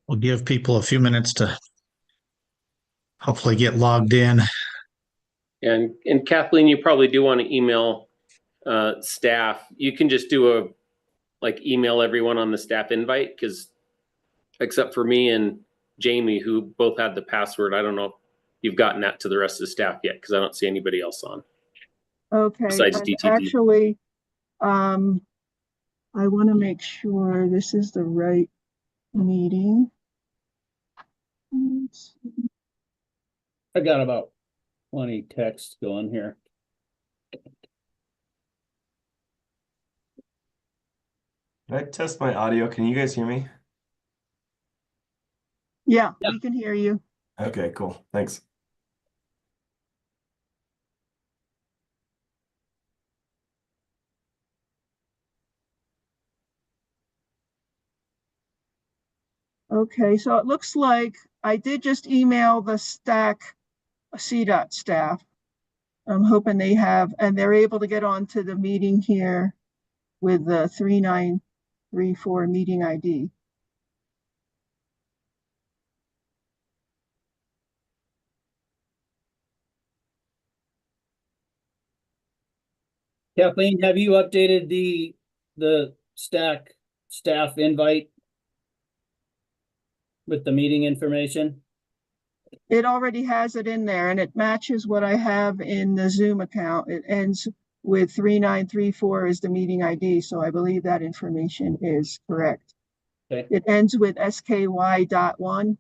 We'll give people a few minutes to hopefully get logged in. And Kathleen, you probably do want to email staff. You can just do a email everyone on the staff invite, because except for me and Jamie, who both had the password, I don't know if you've gotten that to the rest of the staff yet, because I don't see anybody else on. Okay, Besides and DTD. actually, I want to make sure this is the right meeting. I got about 20 texts going here. Can I test my audio? Can you guys hear me? Yeah, we can hear you. Okay, cool. Thanks. Okay, so it looks like I did just email the STAC CDOT staff. I'm hoping they have, and they're able to get onto the meeting here with the 3934 meeting ID. Kathleen, have you updated the STAC staff invite with the meeting information? It already has it in there, and it matches what I have in the Zoom account. It ends with 3934 is the meeting ID, so I believe that information is correct. Okay. It ends with SKY.1.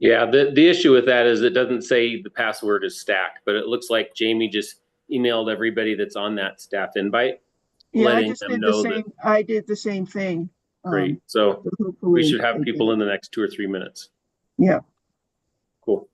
Yeah, the issue with that is it doesn't say the password is STAC, but it looks like Jamie just emailed everybody that's on that staff invite, Yeah, I letting just them did the know same. I did the same thing. Great. So we should have people in the next 2 or 3 minutes. Yeah. Cool.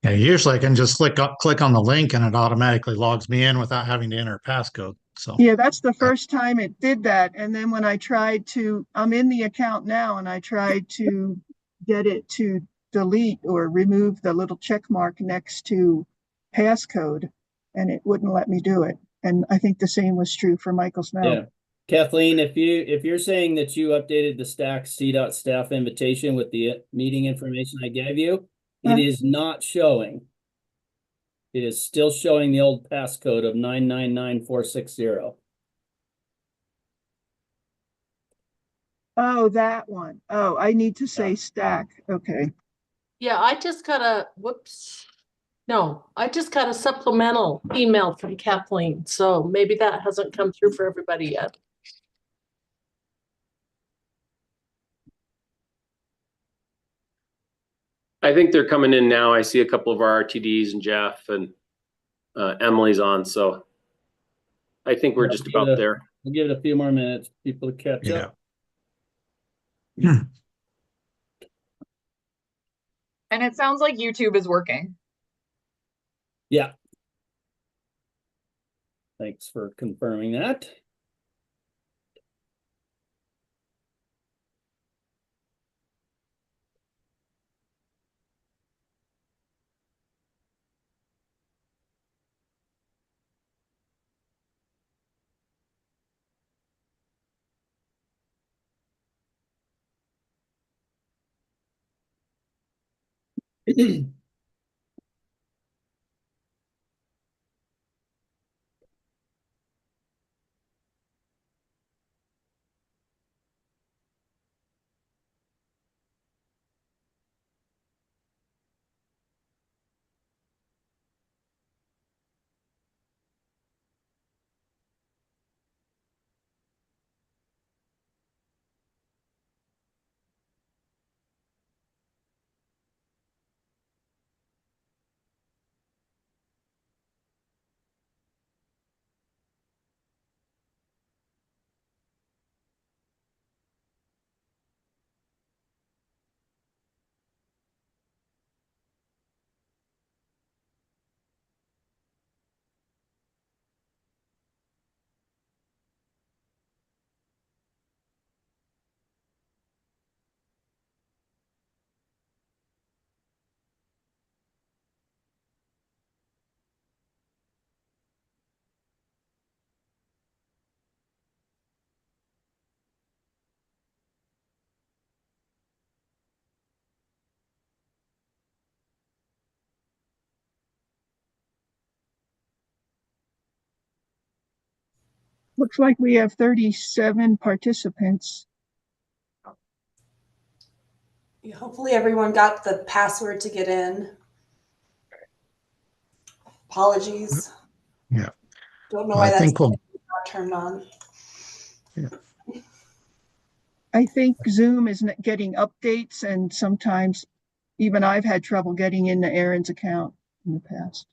Yeah, usually I can just click on the link and it automatically logs me in without having to enter a passcode. So Yeah, that's the first time it did that. And then when I tried to, I'm in the account now, and I tried to get it to delete or remove the little check mark next to passcode, and it wouldn't let me do it. And I think the same was true for Michael Snow. Yeah. Kathleen, if you're saying that you updated the STAC CDOT staff invitation with the meeting information I gave you, it is not showing. It is still showing the old passcode of 999460. Oh, that one. Oh, I need to say STAC. Okay. Yeah, I just got a, whoops. No, I just got a supplemental email from Kathleen. So maybe that hasn't come through for everybody yet. I think they're coming in now. I see a couple of our RTDs and Jeff and Emily's on. So I think we're just about there. We'll give it a few more minutes for people to catch up. yeah. And it sounds like YouTube is working. Yeah. Thanks for confirming that. Looks like we have 37 participants. Hopefully everyone got the password to get in. Apologies. Yeah. Don't know Well, why I that's think we'll, not turned on. I think Zoom is getting updates, and sometimes even I've had trouble getting into Aaron's account in the past.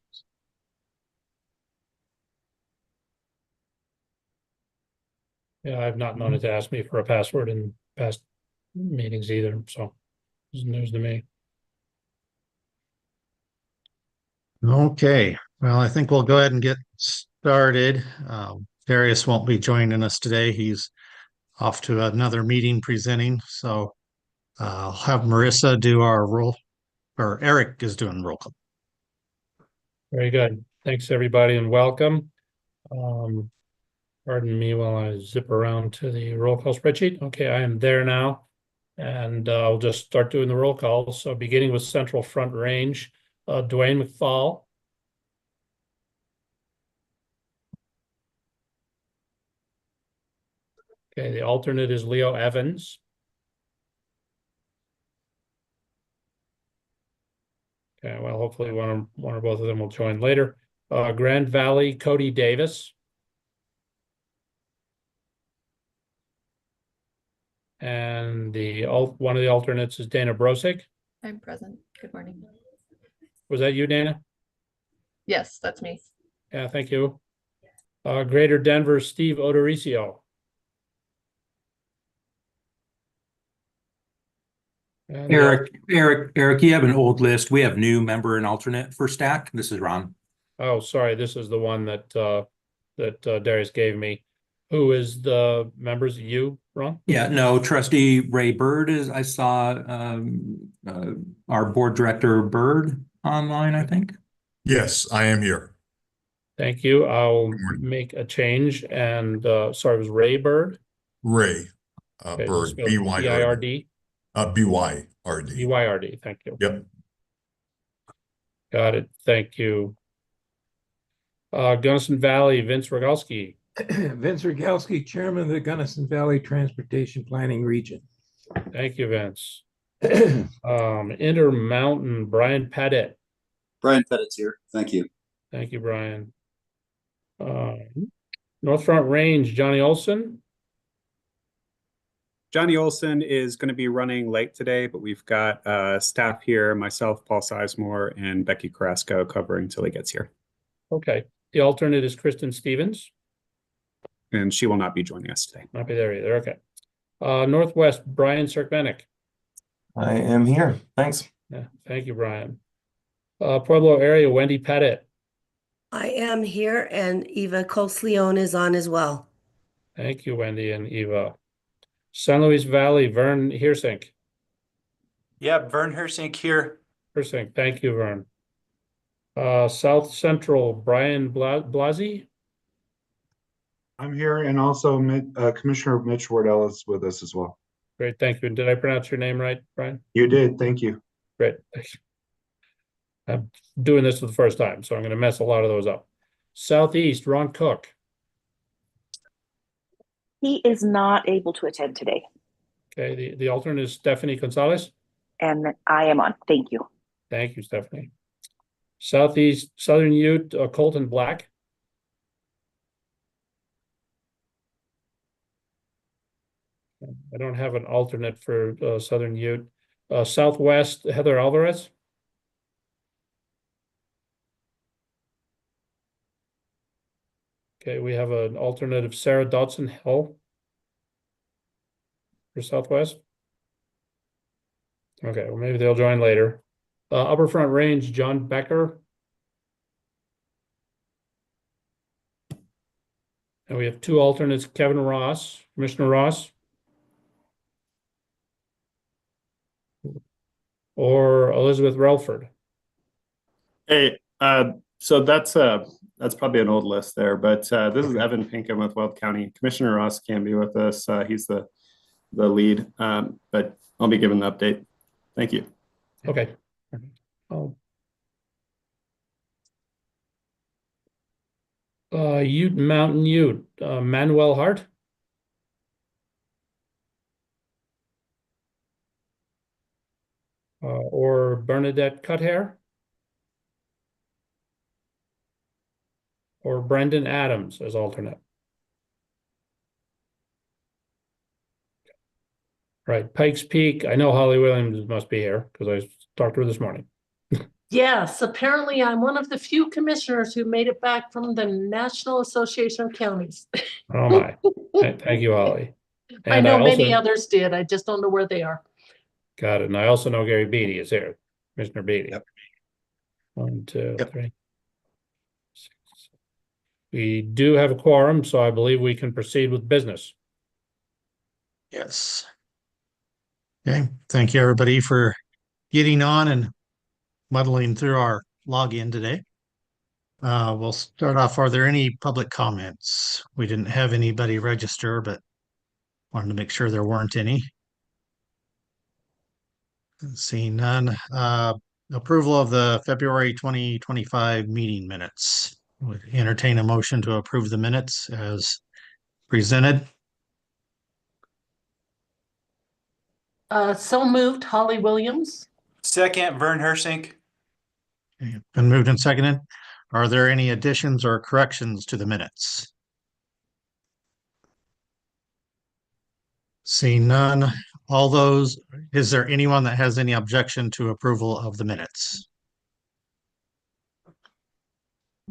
Yeah, I've not known it to ask me for a password in past meetings either, so it's news to me. okay. Well, I think we'll go ahead and get started. Darius won't be joining us today. He's off to another meeting presenting. So I'll have Marissa do our roll, or Eric is doing roll call. Very good. Thanks, everybody, and welcome. Pardon me while I zip around to the roll call spreadsheet. Okay, I am there now. And I'll just start doing the roll call. So beginning with Central Front Range, Dwayne McFall. Okay, the alternate is Leo Evans. Okay, well, hopefully one or both of them will join later. Grand Valley, Cody Davis. And one of the alternates is Dana Brosik. I'm present. Good morning. Was that you, Dana? Yes, that's me. Yeah, thank you. Greater Denver, Steve Odoricio. And Eric, you have an old list. We have new member and alternate for STAC. This is Ron. Oh, sorry, this is the one that Darius gave me. Who is the members? You, Ron? Yeah, no, Trustee Ray Bird is. I saw our board director Bird online, I think. Yes, I am here. Thank you. I'll make a change. And sorry, it was Ray Bird? Ray Okay, Bird, B-Y-R-D? B-Y-R-D. B-Y-R-D, thank you. Yep. Got it, thank you. Gunnison Valley, Vince Rogalski. Vince Rogalski, Chairman of the Gunnison Valley Transportation Planning Region. Thank you, Vince. Intermountain, Brian Pettit. Brian Pettit's here. Thank you. Thank you, Brian. North Front Range, Johnny Olson. Johnny Olson is going to be running late today, but we've got staff here, myself, Paul Sizemore, and Becky Carrasco covering until he gets here. Okay. The alternate is Kristen Stevens. And she will not be joining us today. Not be there either. Okay. Northwest, Brian Cirkmenick. I am here. Thanks. Yeah, thank you, Brian. Pueblo area, Wendy Pettit. I am here, and Eva Cosleone is on as well. Thank you, Wendy and Eva. San Luis Valley, Vern Heersink. Yeah, Vern Heersink here. Heersink, thank you, Vern. South Central, Brian Blasi. I'm here, and also Commissioner Mitch Ward-Ellis is with us as well. Great, thank you. And did I pronounce your name right, Brian? You did, thank you. Great, thanks. I'm doing this for the first time, so I'm going to mess a lot of those up. Southeast, Ron Cook. He is not able to attend today. Okay, the alternate is Stephanie Gonzalez. And I am on. Thank you. Thank you, Stephanie. Southeast, Southern Ute, Colton Black. I don't have an alternate for Southern Ute. Southwest, Heather Alvarez. Okay, we have an alternate of Sarah Dodson Hill for Southwest. Okay, well, maybe they'll join later. Upper Front Range, John Becker. And we have two alternates, Kevin Ross, Commissioner Ross. Or Elizabeth Relford. Hey, so that's probably an old list there, but this is Evan Pinkham with Weld County. Commissioner Ross can be with us. He's the lead, but I'll be giving the update. Thank you. Okay. Oh. Ute Mountain Ute, Manuel Hart. Or Bernadette Cuthair. Or Brendan Adams as alternate. Right, Pikes Peak. I know Holly Williams must be here because I talked to her this morning. Yes, apparently I'm one of the few commissioners who made it back from the National Association of Counties. Oh my. Thank you, Holly. I And know I many also others did. I just don't know where they are. got it. And I also know Gary Beatty is here. Commissioner Beatty. Yep. 1, 2, Yep. 3. 6. We do have a quorum, so I believe we can proceed with business. Yes. Okay, thank you everybody for getting on and muddling through our login today. We'll start off. Are there any public comments? We didn't have anybody register, but wanted to make sure there weren't any. Seeing none. Approval of the February 2025 meeting minutes. Would entertain a motion to approve the minutes as presented. So moved, Holly Williams. Second, Vern Hersink. Okay, been moved and seconded. Are there any additions or corrections to the minutes? Seeing none, all those, is there anyone that has any objection to approval of the minutes?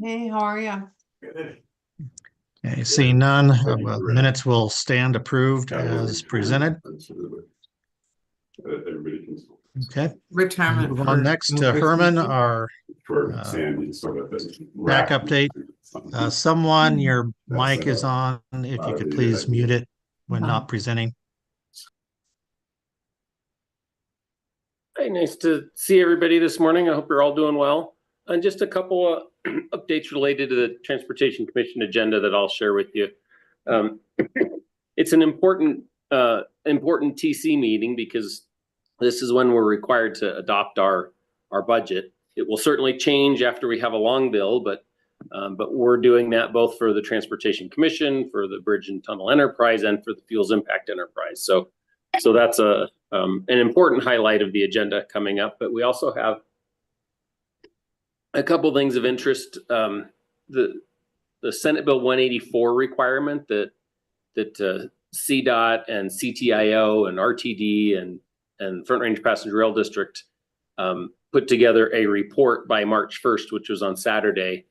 Hey, how are you? Okay, seeing none, minutes will stand approved as presented. Okay. Retirement. Move on next to Herman, our back update. Someone, your mic is on. If you could please mute it when not presenting. Hey, nice to see everybody this morning. I hope you're all doing well. And just a couple of updates related to the Transportation Commission agenda that I'll share with you. It's an important TC meeting because this is when we're required to adopt our budget. It will certainly change after we have a long bill, but we're doing that both for the Transportation Commission, for the Bridge and Tunnel Enterprise, and for the Fuels Impact Enterprise. So that's an important highlight of the agenda coming up. But we also have a couple things of interest. The Senate Bill 184 requirement that CDOT and CTIO and RTD and Front Range Passenger Rail District put together a report by March 1st, which was on Saturday,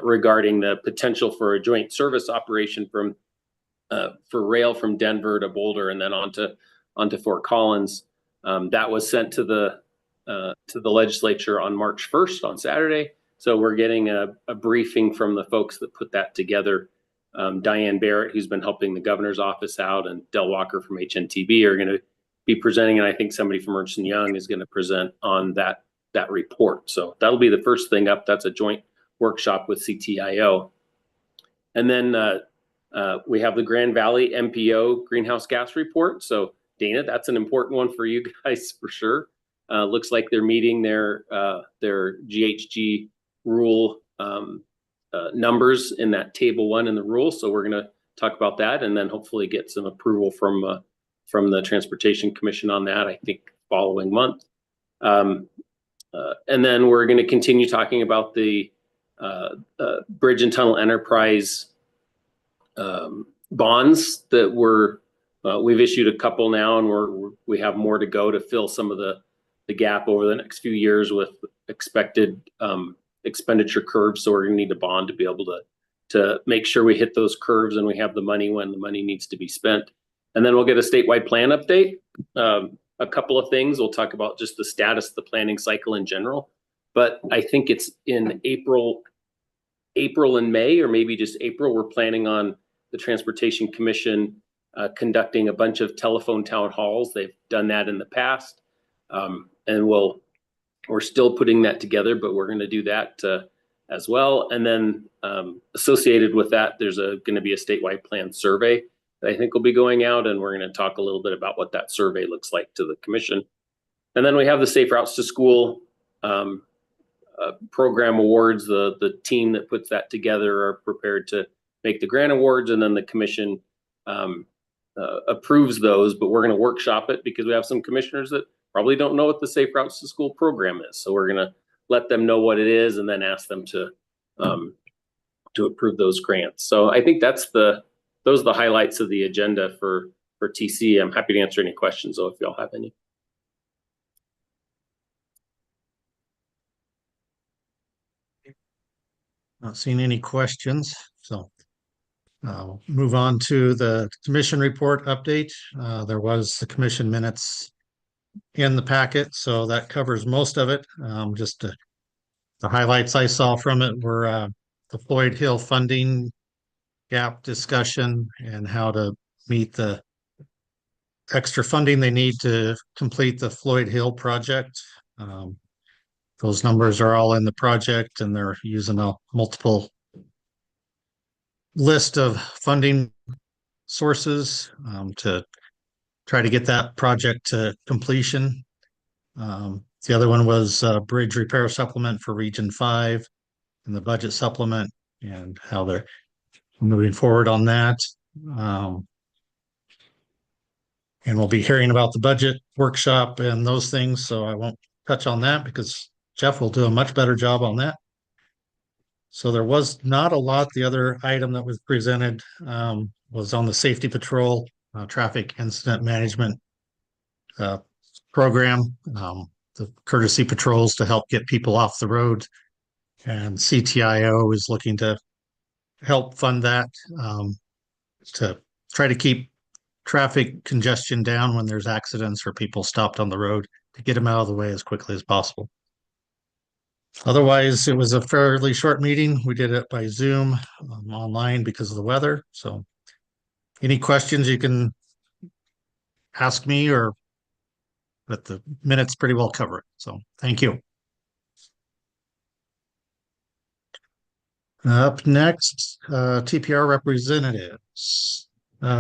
regarding the potential for a joint service operation for rail from Denver to Boulder and then onto Fort Collins. That was sent to the legislature on March 1st on Saturday. So we're getting a briefing from the folks that put that together. Diane Barrett, who's been helping the governor's office out, and Del Walker from HNTB are going to be presenting, and I think somebody from Ernst & Young is going to present on that report. So that'll be the first thing up. That's a joint workshop with CTIO. And then we have the Grand Valley MPO greenhouse gas report. So Dana, that's an important one for you guys for sure. Looks like they're meeting their GHG rule numbers in that table 1 in the rule. So we're going to talk about that and then hopefully get some approval from the Transportation Commission on that, I think, following month. And then we're going to continue talking about the Bridge and Tunnel Enterprise bonds that we've issued a couple now, and we have more to go to fill some of the gap over the next few years with expected expenditure curves. So we're going to need a bond to be able to make sure we hit those curves and we have the money when the money needs to be spent. And then we'll get a statewide plan update. A couple of things. We'll talk about just the status of the planning cycle in general. But I think it's in April and May, or maybe just April, we're planning on the Transportation Commission conducting a bunch of telephone town halls. They've done that in the past. And we're still putting that together, but we're going to do that as well. And then associated with that, there's going to be a statewide plan survey that I think will be going out, and we're going to talk a little bit about what that survey looks like to the commission. And then we have the Safe Routes to School program awards. The team that puts that together are prepared to make the grant awards, and then the commission approves those. But we're going to workshop it because we have some commissioners that probably don't know what the Safe Routes to School program is. So we're going to let them know what it is and then ask them to approve those grants. So I think those are the highlights of the agenda for TC. I'm happy to answer any questions though if y'all have any. Not seeing any questions, so I'll move on to the commission report update. There was the commission minutes in the packet, so that covers most of it. Just the highlights I saw from it were the Floyd Hill funding gap discussion and how to meet the extra funding they need to complete the Floyd Hill project. Those numbers are all in the project, and they're using a multiple list of funding sources to try to get that project to completion. The other one was bridge repair supplement for Region 5 and the budget supplement and how they're moving forward on that. And we'll be hearing about the budget workshop and those things, so I won't touch on that because Jeff will do a much better job on that. So there was not a lot. The other item that was presented was on the safety patrol, traffic incident management program, the courtesy patrols to help get people off the road. And CTIO is looking to help fund that to try to keep traffic congestion down when there's accidents or people stopped on the road, to get them out of the way as quickly as possible. Otherwise, it was a fairly short meeting. We did it by Zoom online because of the weather. So any questions you can ask me, but the minutes pretty well cover it. So thank you. Up next, TPR representatives,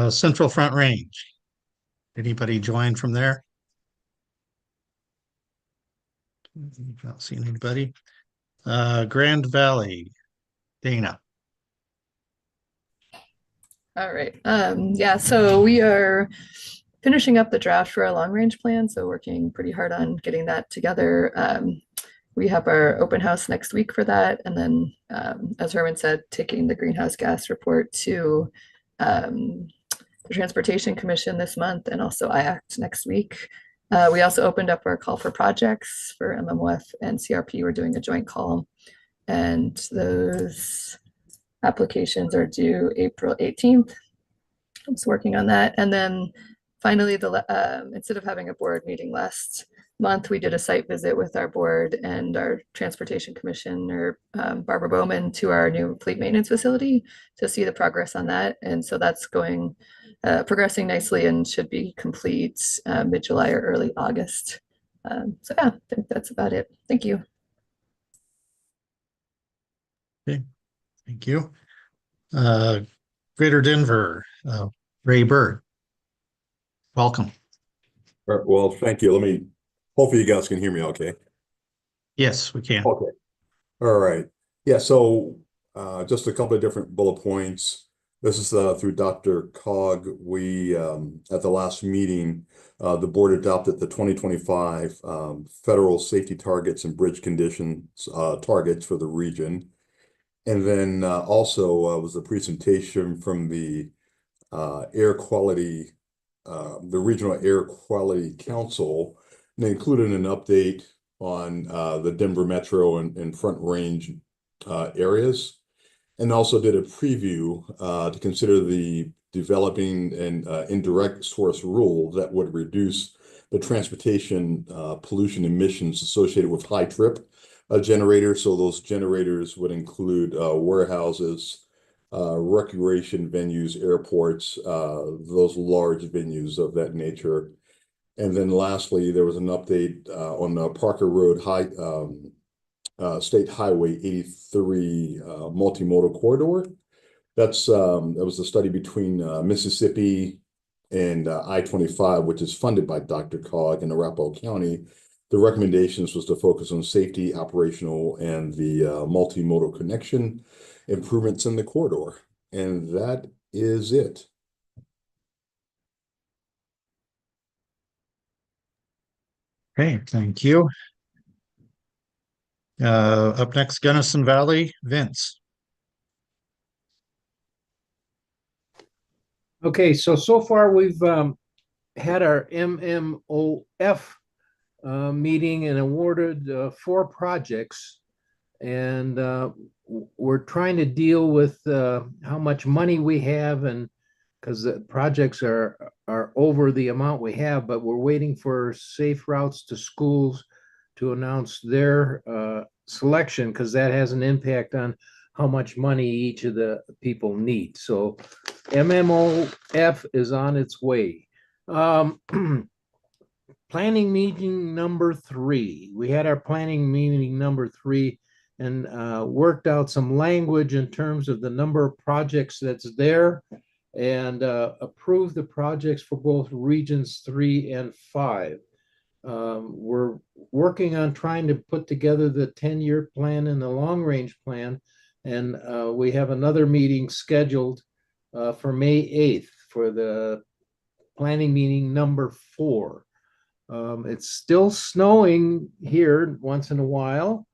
Central Front Range. Anybody join from there? Not seeing anybody. Grand Valley, Dana. All right. Yeah, so we are finishing up the draft for our long range plan. So working pretty hard on getting that together. We have our open house next week for that. And then, as Herman said, taking the greenhouse gas report to the Transportation Commission this month and also IACT next week. We also opened up our call for projects for MMOF and CRP. We're doing a joint call, and those applications are due April 18th. I'm just working on that. And then finally, instead of having a board meeting last month, we did a site visit with our board and our Transportation Commissioner, Barbara Bowman, to our new fleet maintenance facility to see the progress on that. And so that's progressing nicely and should be complete mid-July or early August. So yeah, I think that's about it. Thank you. Okay, thank you. Greater Denver, Ray Bird. Welcome. All right, well, thank you. Hopefully you guys can hear me okay. Yes, we can. Okay. All right. Yeah, so just a couple of different bullet points. This is through Dr. Cog. We, at the last meeting, the board adopted the 2025 federal safety targets and bridge conditions targets for the region. And then also was a presentation from the air quality, the Regional Air Quality Council. And they included an update on the Denver Metro and Front Range areas, and also did a preview to consider the developing an indirect source rule that would reduce the transportation pollution emissions associated with high trip generators. So those generators would include warehouses, recreation venues, airports, those large venues of that nature. And then lastly, there was an update on the Parker Road State Highway 83 multimodal corridor. That was a study between Mississippi and I-25, which is funded by Dr. Cog in Arapahoe County. The recommendations was to focus on safety, operational, and the multimodal connection improvements in the corridor. And that is it. Okay, thank you. Up next, Gunnison Valley, Vince. Okay, so far we've had our MMOF meeting and awarded 4 projects. And we're trying to deal with how much money we have, and because the projects are over the amount we have, but we're waiting for Safe Routes to Schools to announce their selection, because that has an impact on how much money each of the people need. So MMOF is on its way. Planning meeting number 3. We had our planning meeting number 3 and worked out some language in terms of the number of projects that's there, and approved the projects for both regions 3 and 5. We're working on trying to put together the 10-year plan and the long-range plan, and we have another meeting scheduled for May 8th for the planning meeting number 4. It's still snowing here once in a while,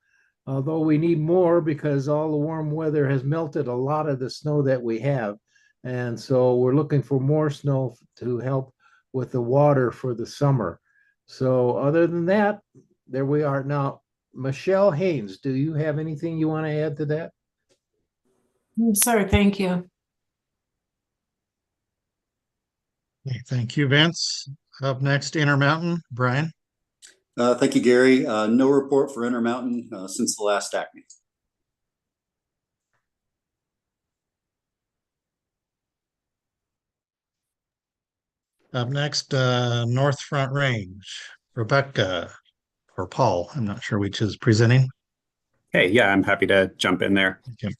although we need more because all the warm weather has melted a lot of the snow that we have. And so we're looking for more snow to help with the water for the summer. So other than that, there we are. Now, Michelle Haynes, do you have anything you want to add to that? Sir, thank you. Okay, thank you, Vince. Up next, Intermountain, Brian. Thank you, Gary. No report for Intermountain since the last STAC meeting. Up next, North Front Range, Rebecca or Paul. I'm not sure which is presenting. Hey, yeah, I'm happy to jump in there. Okay.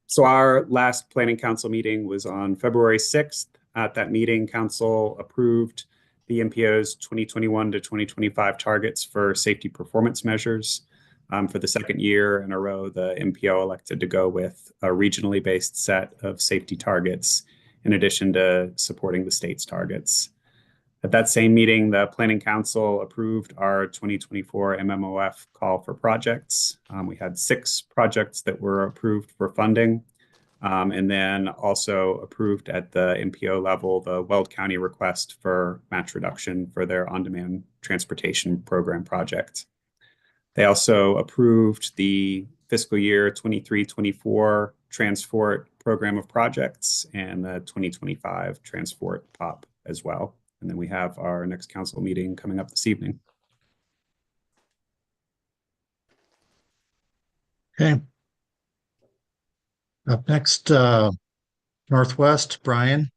So our last planning council meeting was on February 6th. At that meeting, council approved the MPO's 2021 to 2025 targets for safety performance measures. For the second year in a row, the MPO elected to go with a regionally based set of safety targets in addition to supporting the state's targets. At that same meeting, the Planning Council approved our 2024 MMOF call for projects. We had 6 projects that were approved for funding, and then also approved at the MPO level the Weld County request for match reduction for their on-demand transportation program project. They also approved the fiscal year 23-24 Transport program of projects and the 2025 Transport POP as well. And then we have our next council meeting coming up this evening. Okay. Up next, Northwest, Brian.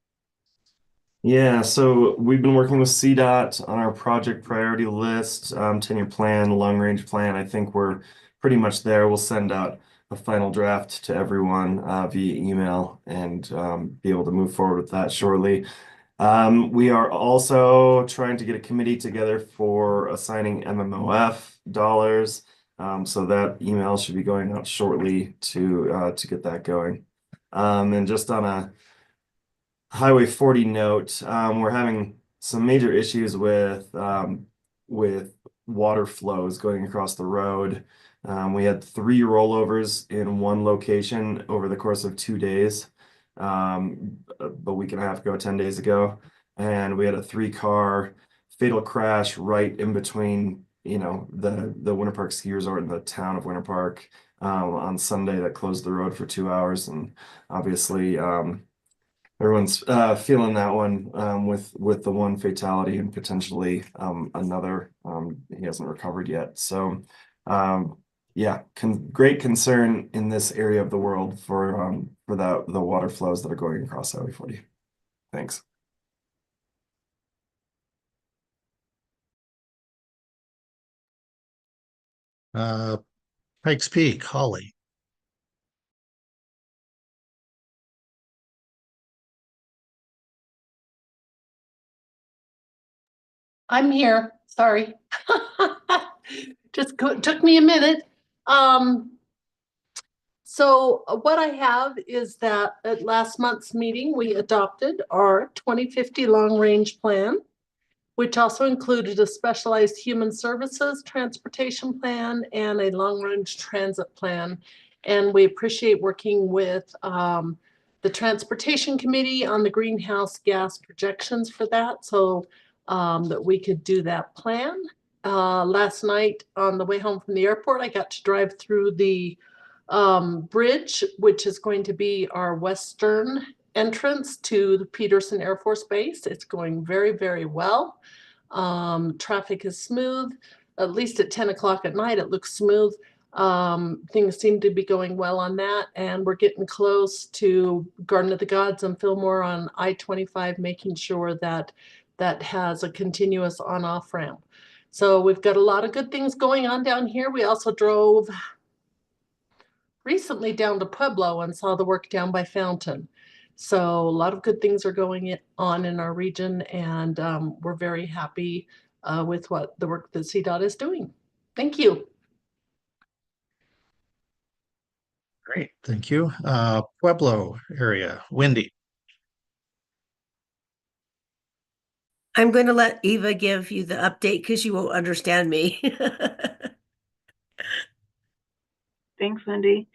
Yeah, so we've been working with CDOT on our project priority list, 10-year plan, long-range plan. I think we're pretty much there. We'll send out a final draft to everyone via email and be able to move forward with that shortly. We are also trying to get a committee together for assigning MMOF dollars. So that email should be going out shortly to get that going. And just on a Highway 40 note, we're having some major issues with water flows going across the road. We had 3 rollovers in one location over the course of 2 days, a week and a half ago, 10 days ago, and we had a 3-car fatal crash right in between, the Winter Park ski resort and the town of Winter Park on Sunday that closed the road for 2 hours, and obviously everyone's feeling that one with the one fatality and potentially another. He hasn't recovered yet. So yeah, great concern in this area of the world for the water flows that are going across Highway 40. Thanks. Pikes Peak, Holly. I'm here. Sorry. Took me a minute. So what I have is that at last month's meeting, we adopted our 2050 long-range plan, which also included a specialized human services transportation plan and a long-range transit plan. And we appreciate working with the Transportation Committee on the greenhouse gas projections for that, so that we could do that plan. Last night on the way home from the airport, I got to drive through the bridge, which is going to be our western entrance to the Peterson Air Force Base. It's going very, very well. Traffic is smooth, at least at 10 o'clock at night, it looks smooth. Things seem to be going well on that, and we're getting close to Garden of the Gods and Fillmore on I-25, making sure that that has a continuous on-off ramp. So we've got a lot of good things going on down here. We also drove recently down to Pueblo and saw the work down by Fountain. So a lot of good things are going on in our region, and we're very happy with what the work that CDOT is doing. Thank you. Great, thank you. Pueblo area, Wendy. I'm going to let Eva give you the update because you won't understand me. Thanks, Wendy.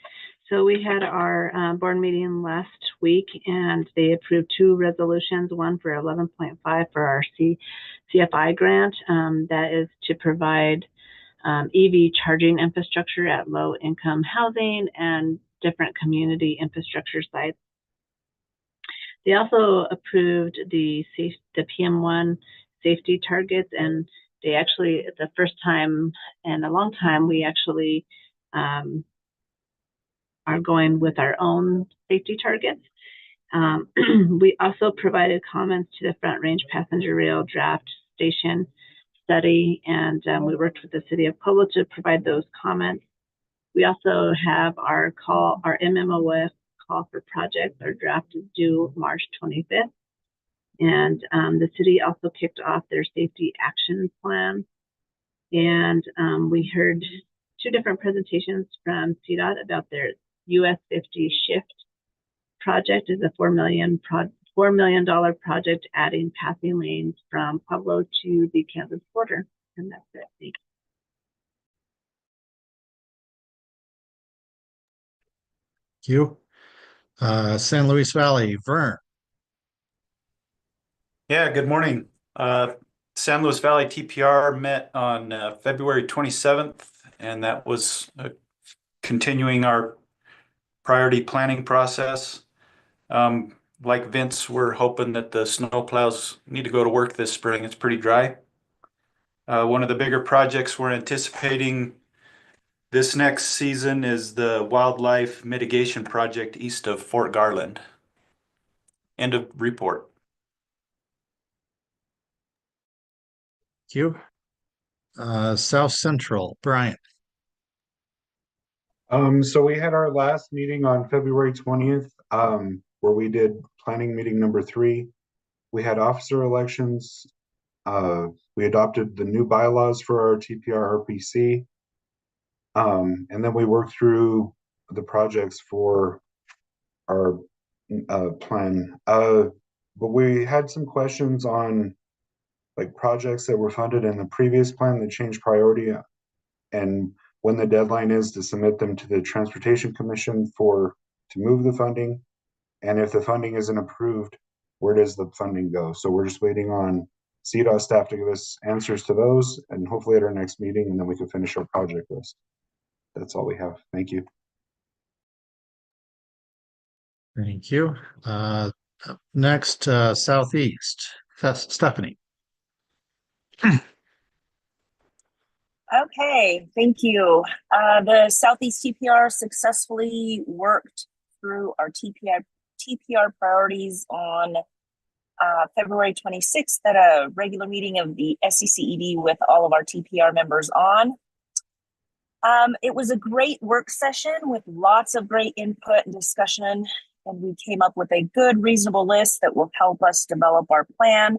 So we had our board meeting last week, and they approved 2 resolutions, one for 11.5 for our CFI grant. That is to provide EV charging infrastructure at low income housing and different community infrastructure sites. They also approved the PM1 safety targets, and they actually, the first time in a long time, we actually are going with our own safety targets. We also provided comments to the Front Range Passenger Rail draft station study, and we worked with the City of Pueblo to provide those comments. We also have our MMOF call for projects. Our draft is due March 25th. And the city also kicked off their safety action plan. And we heard 2 different presentations from CDOT about their US 50 shift project is a $4 million project adding passing lanes from Pueblo to the Kansas border. And that's it. Thank you. San Luis Valley, Vern. Yeah, good morning. San Luis Valley TPR met on February 27th, and that was continuing our priority planning process. Like Vince, we're hoping that the snowplows need to go to work this spring. It's pretty dry. One of the bigger projects we're anticipating this next season is the wildlife mitigation project east of Fort Garland. End of report. Thank you. South Central, Brian. So we had our last meeting on February 20th, where we did planning meeting number 3. We had officer elections. We adopted the new bylaws for our TPR RPC. And then we worked through the projects for our plan. But we had some questions on like projects that were funded in the previous plan that changed priority, and when the deadline is to submit them to the Transportation Commission to move the funding. And if the funding isn't approved, where does the funding go? So we're just waiting on CDOT staff to give us answers to those, and hopefully at our next meeting, and then we can finish our project list. That's all we have. Thank you. Thank you. Next, Southeast, Stephanie. Okay, thank you. The Southeast TPR successfully worked through our TPR priorities on February 26th at a regular meeting of the SCCED with all of our TPR members on. It was a great work session with lots of great input and discussion, and we came up with a good, reasonable list that will help us develop our plan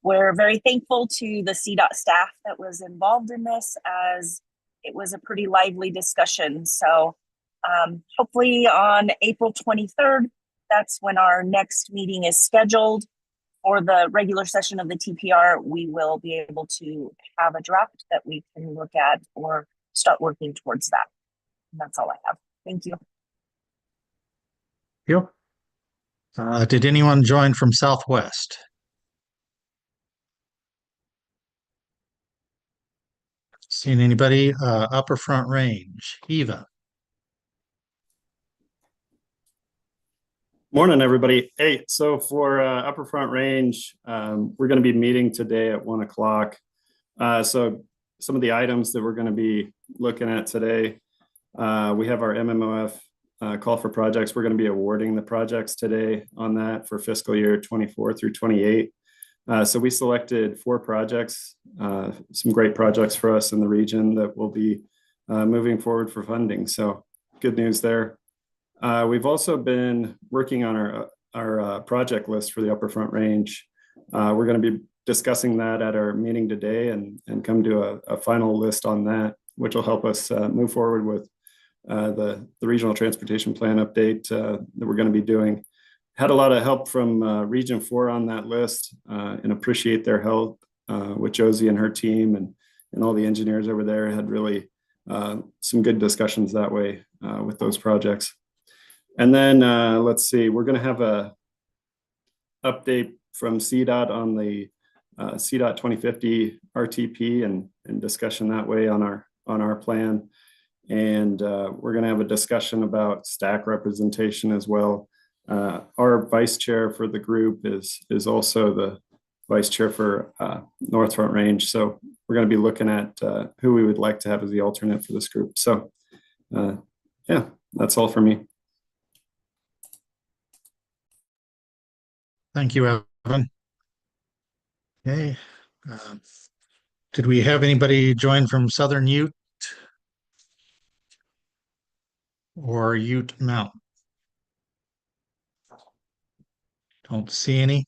we're very thankful to the CDOT staff that was involved in this, as it was a pretty lively discussion. So hopefully on April 23rd, that's when our next meeting is scheduled. For the regular session of the TPR, we will be able to have a draft that we can look at or start working towards that. And that's all I have. Thank you. You. Did anyone join from Southwest? Seen anybody? Upper Front Range, Eva. Morning, everybody. Hey, so for Upper Front Range, we're going to be meeting today at 1 o'clock. So some of the items that we're going to be looking at today, we have our MMOF call for projects. We're going to be awarding the projects today on that for fiscal year 24 through 28. So we selected 4 projects, some great projects for us in the region that will be moving forward for funding. So good news there. We've also been working on our project list for the Upper Front Range. We're going to be discussing that at our meeting today and come to a final list on that, which will help us move forward with the regional transportation plan update that we're going to be doing. Had a lot of help from Region 4 on that list and appreciate their help with Josie and her team and all the engineers over there. Had really some good discussions that way with those projects. And then let's see, we're going to have a update from CDOT on the CDOT 2050 RTP and discussion that way on our plan. And we're going to have a discussion about STAC representation as well. Our vice chair for the group is also the vice chair for North Front Range. So we're going to be looking at who we would like to have as the alternate for this group. So yeah, that's all for me. Thank you, Evan. Okay. Did we have anybody join from Southern Ute or Ute Mountain? Don't see any.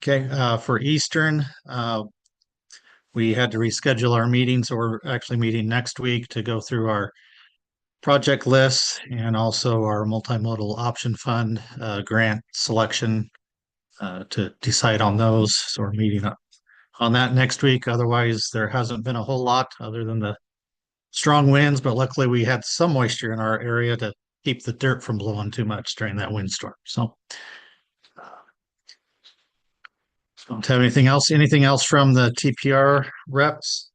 Okay, for Eastern, we had to reschedule our meeting, so we're actually meeting next week to go through our project lists and also our multimodal option fund grant selection to decide on those. So we're meeting up on that next week. Otherwise, there hasn't been a whole lot other than the strong winds, but luckily we had some moisture in our area to keep the dirt from blowing too much during that windstorm. So don't have anything else. Anything else from the TPR reps?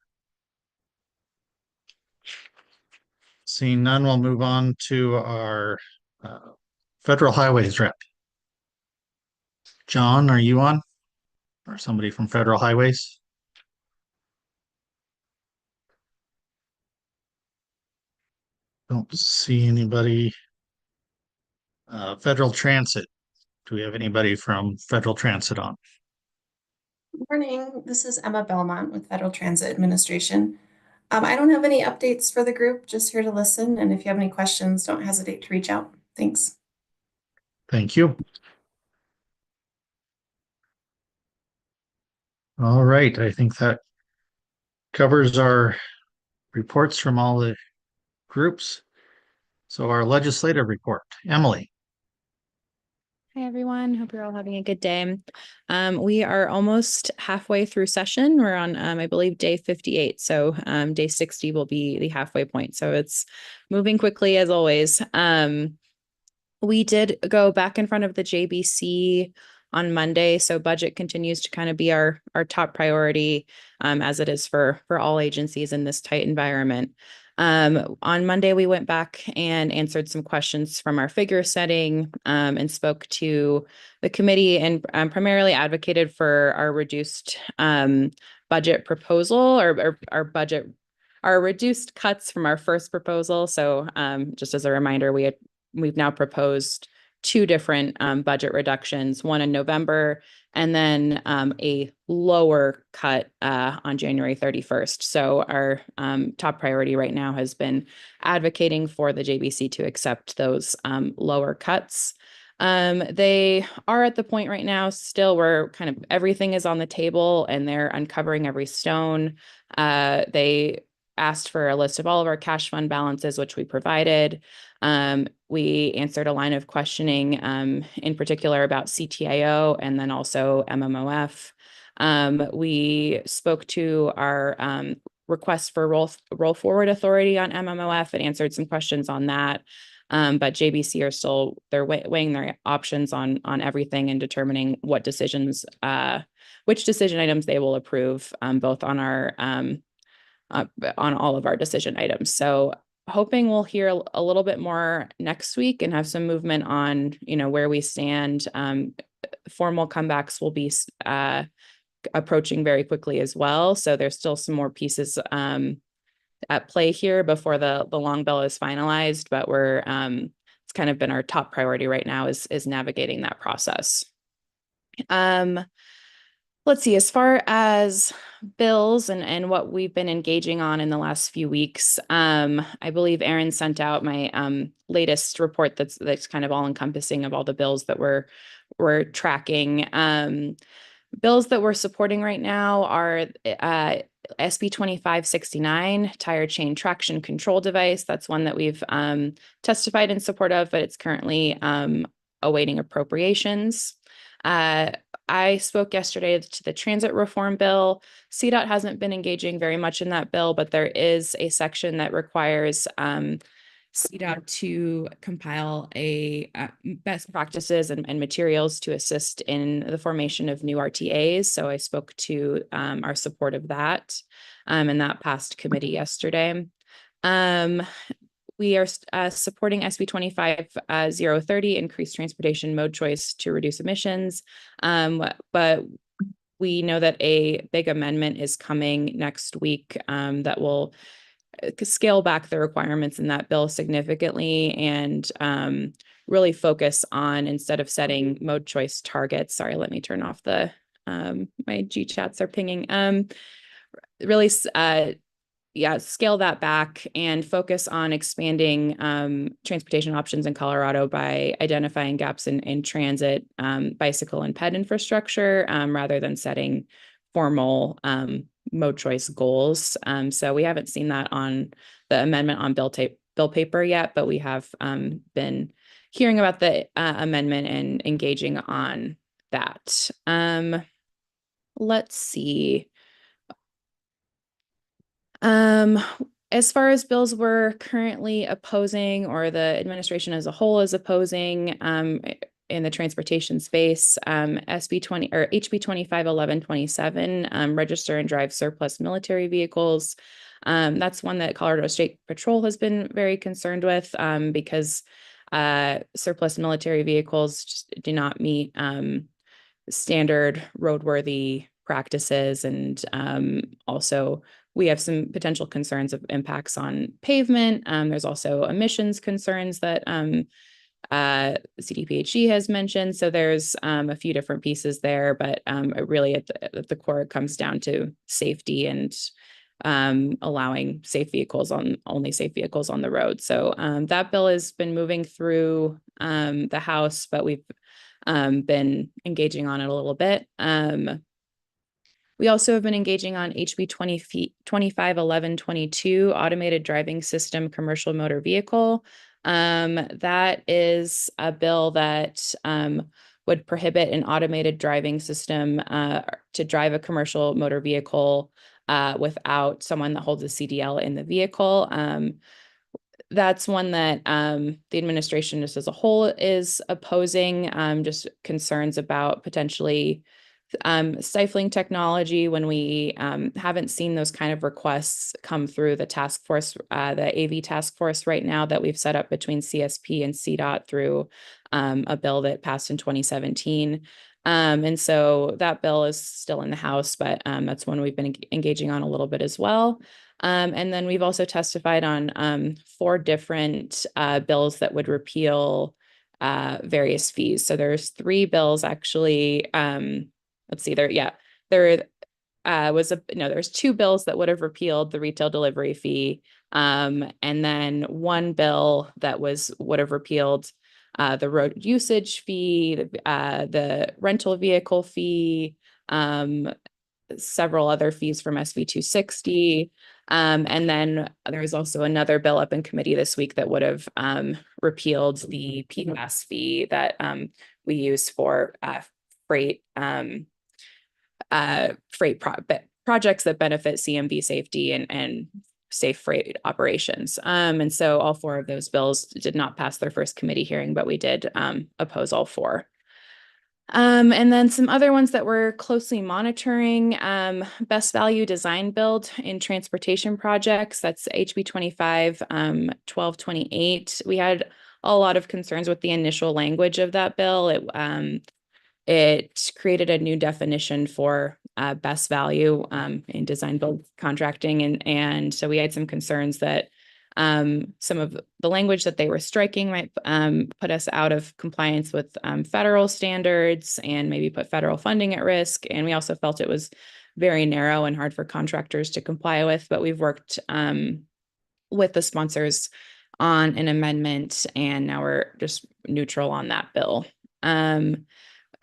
Seeing none, we'll move on to our Federal Highways rep. John, are you on? Or somebody from Federal Highways? Don't see anybody. Federal Transit. Do we have anybody from Federal Transit on? Good morning. This is Emma Belmont with Federal Transit Administration. I don't have any updates for the group, just here to listen. And if you have any questions, don't hesitate to reach out. Thanks. Thank you. All right. I think that covers our reports from all the groups. So our legislative report, Emily. Hi, everyone. Hope you're all having a good day. We are almost halfway through session. We're on, I believe, day 58. So day 60 will be the halfway point. So it's moving quickly as always. We did go back in front of the JBC on Monday. So budget continues to kind of be our top priority as it is for all agencies in this tight environment. On Monday, we went back and answered some questions from our figure setting and spoke to the committee and primarily advocated for our reduced budget proposal or our reduced cuts from our first proposal. So just as a reminder, we've now proposed 2 different budget reductions, one in November and then a lower cut on January 31st. So our top priority right now has been advocating for the JBC to accept those lower cuts. They are at the point right now still where kind of everything is on the table and they're uncovering every stone. They asked for a list of all of our cash fund balances, which we provided. We answered a line of questioning, in particular about CTIO and then also MMOF. We spoke to our request for roll forward authority on MMOF and answered some questions on that. But JBC are still, they're weighing their options on everything and determining what decisions, which decision items they will approve, both on our on all of our decision items. So hoping we'll hear a little bit more next week and have some movement on, you know, where we stand. Formal comebacks will be approaching very quickly as well. So there's still some more pieces at play here before the long bill is finalized, but we're it's kind of been our top priority right now is navigating that process. Let's see, as far as bills and what we've been engaging on in the last few weeks, I believe Aaron sent out my latest report that's kind of all encompassing of all the bills that we're tracking. Bills that we're supporting right now are SB 2569, tire chain traction control device. That's one that we've testified in support of, but it's currently awaiting appropriations. I spoke yesterday to the transit reform bill. CDOT hasn't been engaging very much in that bill, but there is a section that requires CDOT to compile a best practices and materials to assist in the formation of new RTAs. So I spoke to our support of that, and that passed committee yesterday. We are supporting SB 25030, increased transportation mode choice to reduce emissions. But we know that a big amendment is coming next week that will scale back the requirements in that bill significantly and really focus on, instead of setting mode choice targets, sorry, let me turn off the, my G chats are pinging, really scale that back and focus on expanding transportation options in Colorado by identifying gaps in transit, bicycle and ped infrastructure, rather than setting formal mode choice goals. So we haven't seen that on the amendment on bill paper yet, but we have been hearing about the amendment and engaging on that. Let's see. As far as bills we're currently opposing, or the administration as a whole is opposing, in the transportation space, SB 20 or HB 251127, register and drive surplus military vehicles. That's one that Colorado State Patrol has been very concerned with, because surplus military vehicles just do not meet standard roadworthy practices, and also we have some potential concerns of impacts on pavement. There's also emissions concerns that CDPHE has mentioned. So there's a few different pieces there, but really at the core, it comes down to safety and allowing safe vehicles only safe vehicles on the road. So that bill has been moving through the House, but we've been engaging on it a little bit. We also have been engaging on HB 251122, automated driving system commercial motor vehicle. That is a bill that would prohibit an automated driving system to drive a commercial motor vehicle without someone that holds a CDL in the vehicle. That's one that the administration just as a whole is opposing, just concerns about potentially stifling technology when we haven't seen those kind of requests come through the task force, the AV task force right now that we've set up between CSP and CDOT through a bill that passed in 2017. And so that bill is still in the House, but that's one we've been engaging on a little bit as well. And then we've also testified on 4 different bills that would repeal various fees. So there's 3 bills actually. Let's see, there's 2 bills that would have repealed the retail delivery fee. And then 1 bill that would have repealed the road usage fee, the rental vehicle fee, several other fees from SB 260. And then there was also another bill up in committee this week that would have repealed the PFAS fee that we use for freight projects that benefit CMV safety and safe freight operations. And so all 4 of those bills did not pass their first committee hearing, but we did oppose all 4. And then some other ones that we're closely monitoring, best value design build in transportation projects. That's HB 25 1228. We had a lot of concerns with the initial language of that bill. It created a new definition for best value in design build contracting. And so we had some concerns that some of the language that they were striking might put us out of compliance with federal standards and maybe put federal funding at risk. And we also felt it was very narrow and hard for contractors to comply with, but we've worked with the sponsors on an amendment, and now we're just neutral on that bill.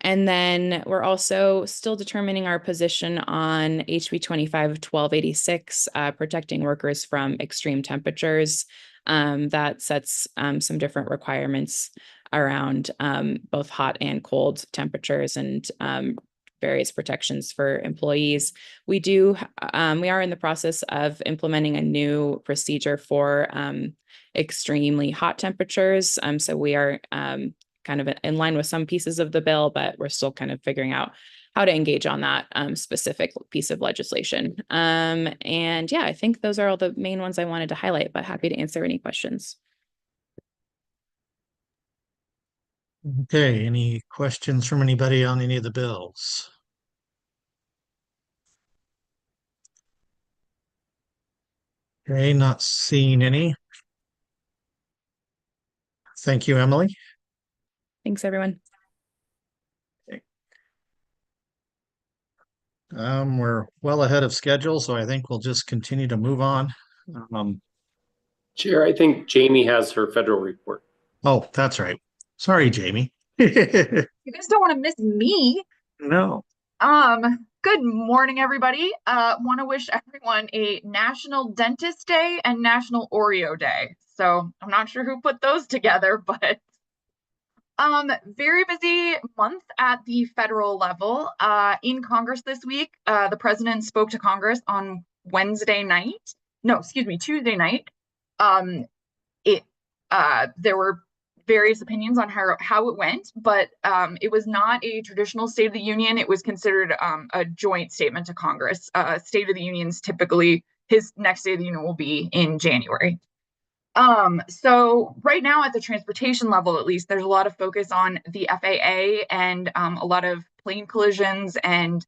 And then we're also still determining our position on HB 25 1286, protecting workers from extreme temperatures. That sets some different requirements around both hot and cold temperatures and various protections for employees. We are in the process of implementing a new procedure for extremely hot temperatures. So we are kind of in line with some pieces of the bill, but we're still kind of figuring out how to engage on that specific piece of legislation. And yeah, I think those are all the main ones I wanted to highlight, but happy to answer any questions. Okay, any questions from anybody on any of the bills? Okay, not seeing any. Thank you, Emily. Thanks, everyone. We're well ahead of schedule, so I think we'll just continue to move on. Chair, I think Jamie has her federal report. Oh, that's right. Sorry, Jamie. You guys don't want to miss me. No. Good morning, everybody. Want to wish everyone a National Dentist Day and National Oreo Day. So I'm not sure who put those together, but very busy month at the federal level. In Congress this week, the president spoke to Congress on Tuesday night. There were various opinions on how it went, but it was not a traditional State of the Union. It was considered a joint statement to Congress. State of the Union's typically, his next State of the Union will be in January. So right now at the transportation level, at least, there's a lot of focus on the FAA and a lot of plane collisions and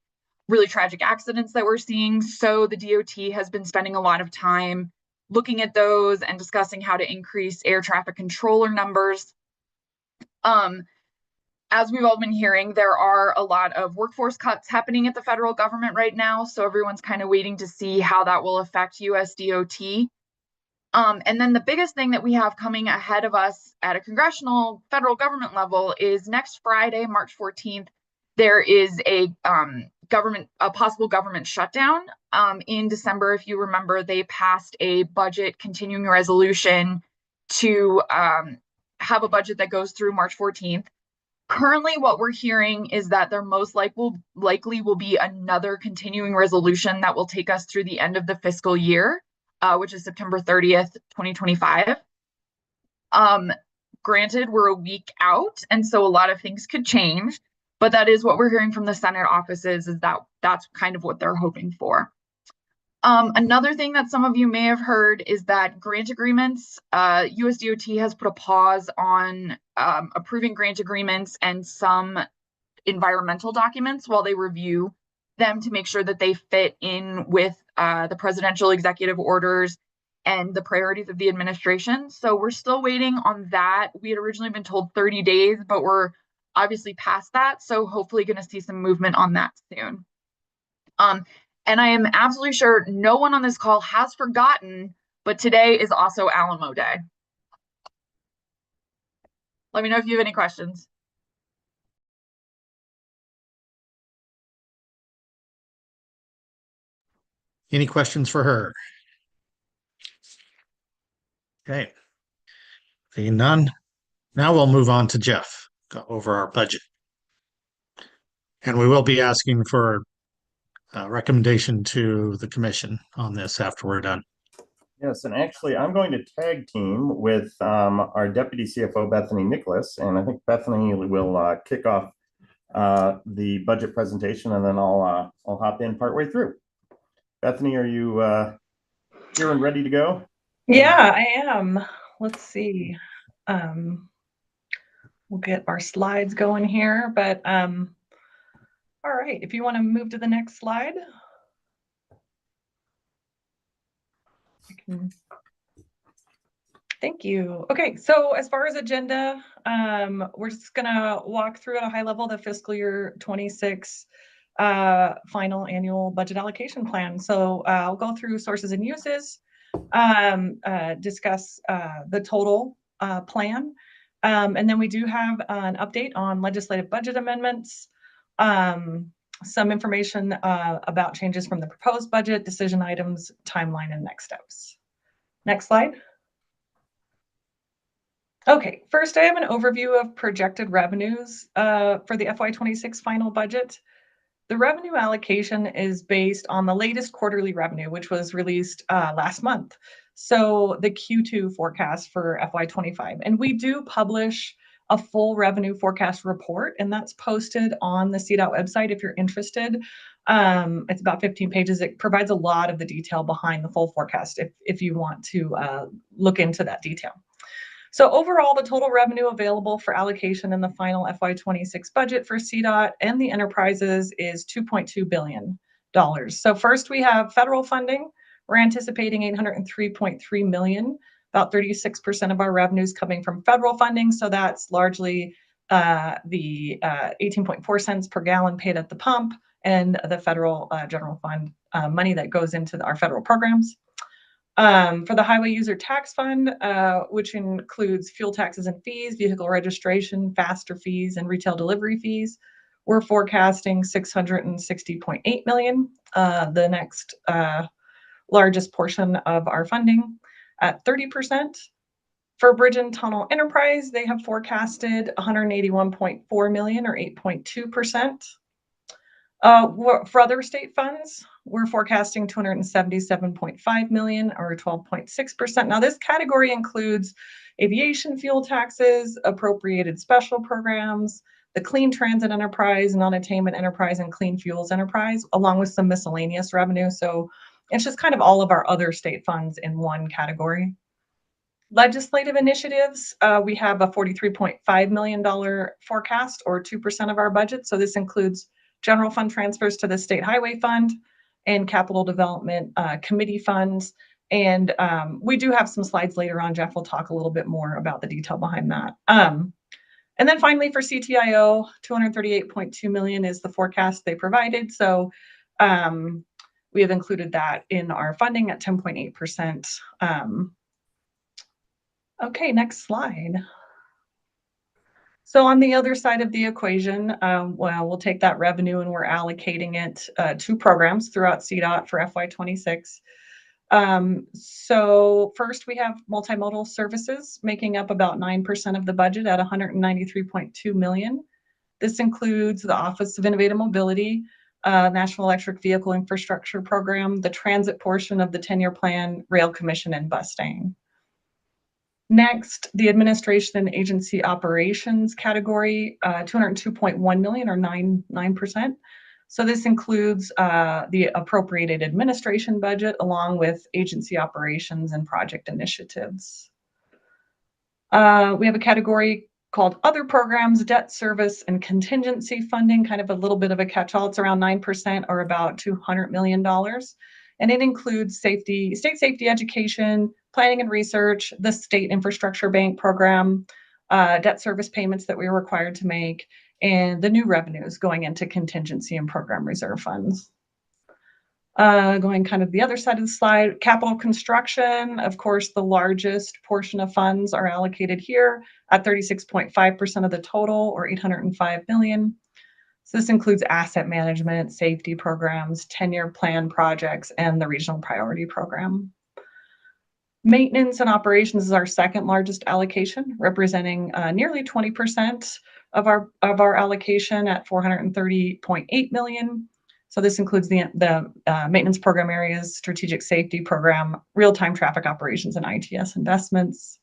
really tragic accidents that we're seeing. So the DOT has been spending a lot of time looking at those and discussing how to increase air traffic controller numbers. As we've all been hearing, there are a lot of workforce cuts happening at the federal government right now. So everyone's kind of waiting to see how that will affect US DOT. And then the biggest thing that we have coming ahead of us at a congressional federal government level is next Friday, March 14th, there is a possible government shutdown. In December, if you remember, they passed a budget continuing resolution to have a budget that goes through March 14th. Currently, what we're hearing is that there most likely will be another continuing resolution that will take us through the end of the fiscal year, which is September 30th, 2025. Granted, we're a week out, and so a lot of things could change, but that is what we're hearing from the Senate offices, is that that's kind of what they're hoping for. Another thing that some of you may have heard is that grant agreements, US DOT has put a pause on approving grant agreements and some environmental documents while they review them to make sure that they fit in with the presidential executive orders and the priorities of the administration. So we're still waiting on that. We had originally been told 30 days, but we're obviously past that. So hopefully going to see some movement on that soon. And I am absolutely sure no one on this call has forgotten, but today is also Alamo Day. Let me know if you have any questions. Any questions for her? Okay. Seeing none. Now we'll move on to Jeff, go over our budget. And we will be asking for a recommendation to the commission on this after we're done. Yes, and actually, I'm going to tag team with our Deputy CFO, Bethany Nicholas, and I think Bethany will kick off the budget presentation, and then I'll hop in partway through. Bethany, are you here and ready to go? Yeah, I am. Let's see. We'll get our slides going here, but all right, if you want to move to the next slide. Thank you. Okay, so as far as agenda, we're just gonna walk through at a high level the fiscal year 26 final annual budget allocation plan. So I'll go through sources and uses, discuss the total plan, and then we do have an update on legislative budget amendments, some information about changes from the proposed budget, decision items, timeline, and next steps. Next slide. Okay, first I have an overview of projected revenues for the FY26 final budget. The revenue allocation is based on the latest quarterly revenue, which was released last month. So the Q2 forecast for FY25. And we do publish a full revenue forecast report, and that's posted on the CDOT website if you're interested. It's about 15 pages. It provides a lot of the detail behind the full forecast if you want to look into that detail. So overall, the total revenue available for allocation in the final FY26 budget for CDOT and the enterprises is $2.2 billion. So first we have federal funding. We're anticipating $803.3 million, about 36% of our revenues coming from federal funding. So that's largely the 18.4 cents per gallon paid at the pump and the federal general fund money that goes into our federal programs. For the Highway User Tax Fund, which includes fuel taxes and fees, vehicle registration, faster fees, and retail delivery fees, we're forecasting $660.8 million, the next largest portion of our funding at 30%. For Bridge and Tunnel Enterprise, they have forecasted $181.4 million or 8.2%. For other state funds, we're forecasting $277.5 million or 12.6%. Now, this category includes aviation fuel taxes, appropriated special programs, the Clean Transit Enterprise, Non-Attainment Enterprise, and Clean Fuels Enterprise, along with some miscellaneous revenue. So it's just kind of all of our other state funds in one category. Legislative initiatives, we have a $43.5 million forecast or 2% of our budget. So this includes general fund transfers to the State Highway Fund and Capital Development Committee funds. And we do have some slides later on. Jeff will talk a little bit more about the detail behind that. And then finally for CTIO, $238.2 million is the forecast they provided. So we have included that in our funding at 10.8%. Okay, next slide. So on the other side of the equation, well, we'll take that revenue and we're allocating it to programs throughout CDOT for FY26. So first we have multimodal services making up about 9% of the budget at $193.2 million. This includes the Office of Innovative Mobility, National Electric Vehicle Infrastructure Program, the transit portion of the 10-year plan, Rail Commission, and Bustang. Next, the administration and agency operations category, $202.1 million or 9%. So this includes the appropriated administration budget along with agency operations and project initiatives. We have a category called other programs, debt service and contingency funding, kind of a little bit of a catch-all. It's around 9% or about $200 million. And it includes state safety education, planning and research, the State Infrastructure Bank program, debt service payments that we are required to make, and the new revenues going into contingency and program reserve funds. Going kind of the other side of the slide, capital construction, of course, the largest portion of funds are allocated here at 36.5% of the total, or 805 million. So this includes asset management, safety programs, 10-year plan projects, and the regional priority program. Maintenance and operations is our second largest allocation, representing nearly 20% of our allocation at 430.8 million. So this includes the maintenance program areas, strategic safety program, real-time traffic operations, and ITS investments.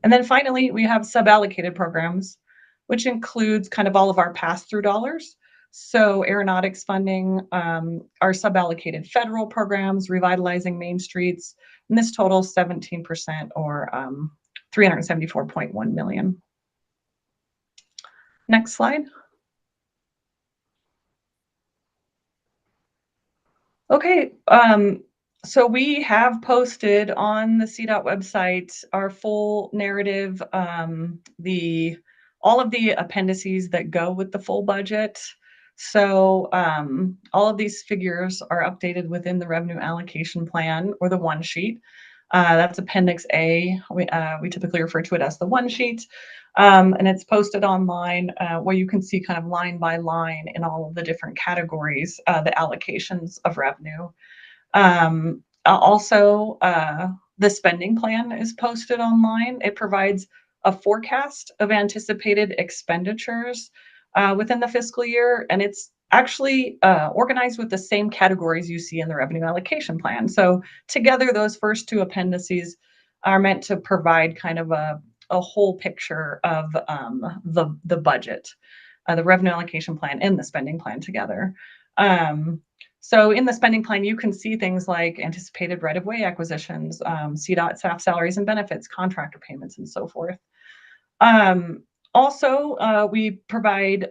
And then finally, we have sub-allocated programs, which includes kind of all of our pass-through dollars. So aeronautics funding, our sub-allocated federal programs, revitalizing main streets, and this totals 17%, or 374.1 million. Next slide. Okay, so we have posted on the CDOT website our full narrative, all of the appendices that go with the full budget. So all of these figures are updated within the revenue allocation plan, or the one sheet. That's Appendix A. We typically refer to it as the one sheet. And it's posted online where you can see kind of line by line in all of the different categories, the allocations of revenue. Also, the spending plan is posted online. It provides a forecast of anticipated expenditures within the fiscal year, and it's actually organized with the same categories you see in the revenue allocation plan. So together, those first two appendices are meant to provide kind of a whole picture of the budget, the revenue allocation plan and the spending plan together. So in the spending plan, you can see things like anticipated right-of-way acquisitions, CDOT staff salaries and benefits, contractor payments, and so forth. Also, we provide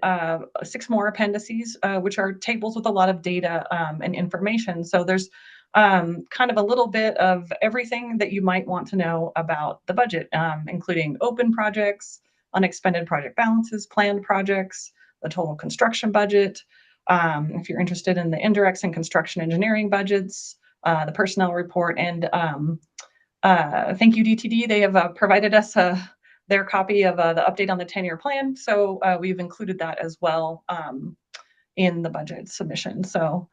6 more appendices, which are tables with a lot of data and information. So there's kind of a little bit of everything that you might want to know about the budget, including open projects, unexpended project balances, planned projects, the total construction budget. If you're interested in the indirects and construction engineering budgets, the personnel report, and thank you, DTD. They have provided us their copy of the update on the 10-year plan. So we've included that as well in the budget submission. So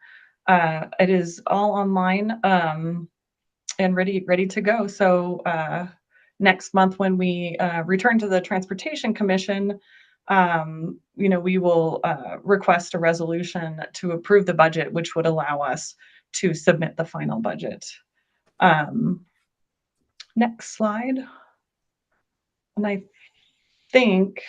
it is all online and ready to go. So next month, when we return to the Transportation Commission, we will request a resolution to approve the budget, which would allow us to submit the final budget. Next slide. And I think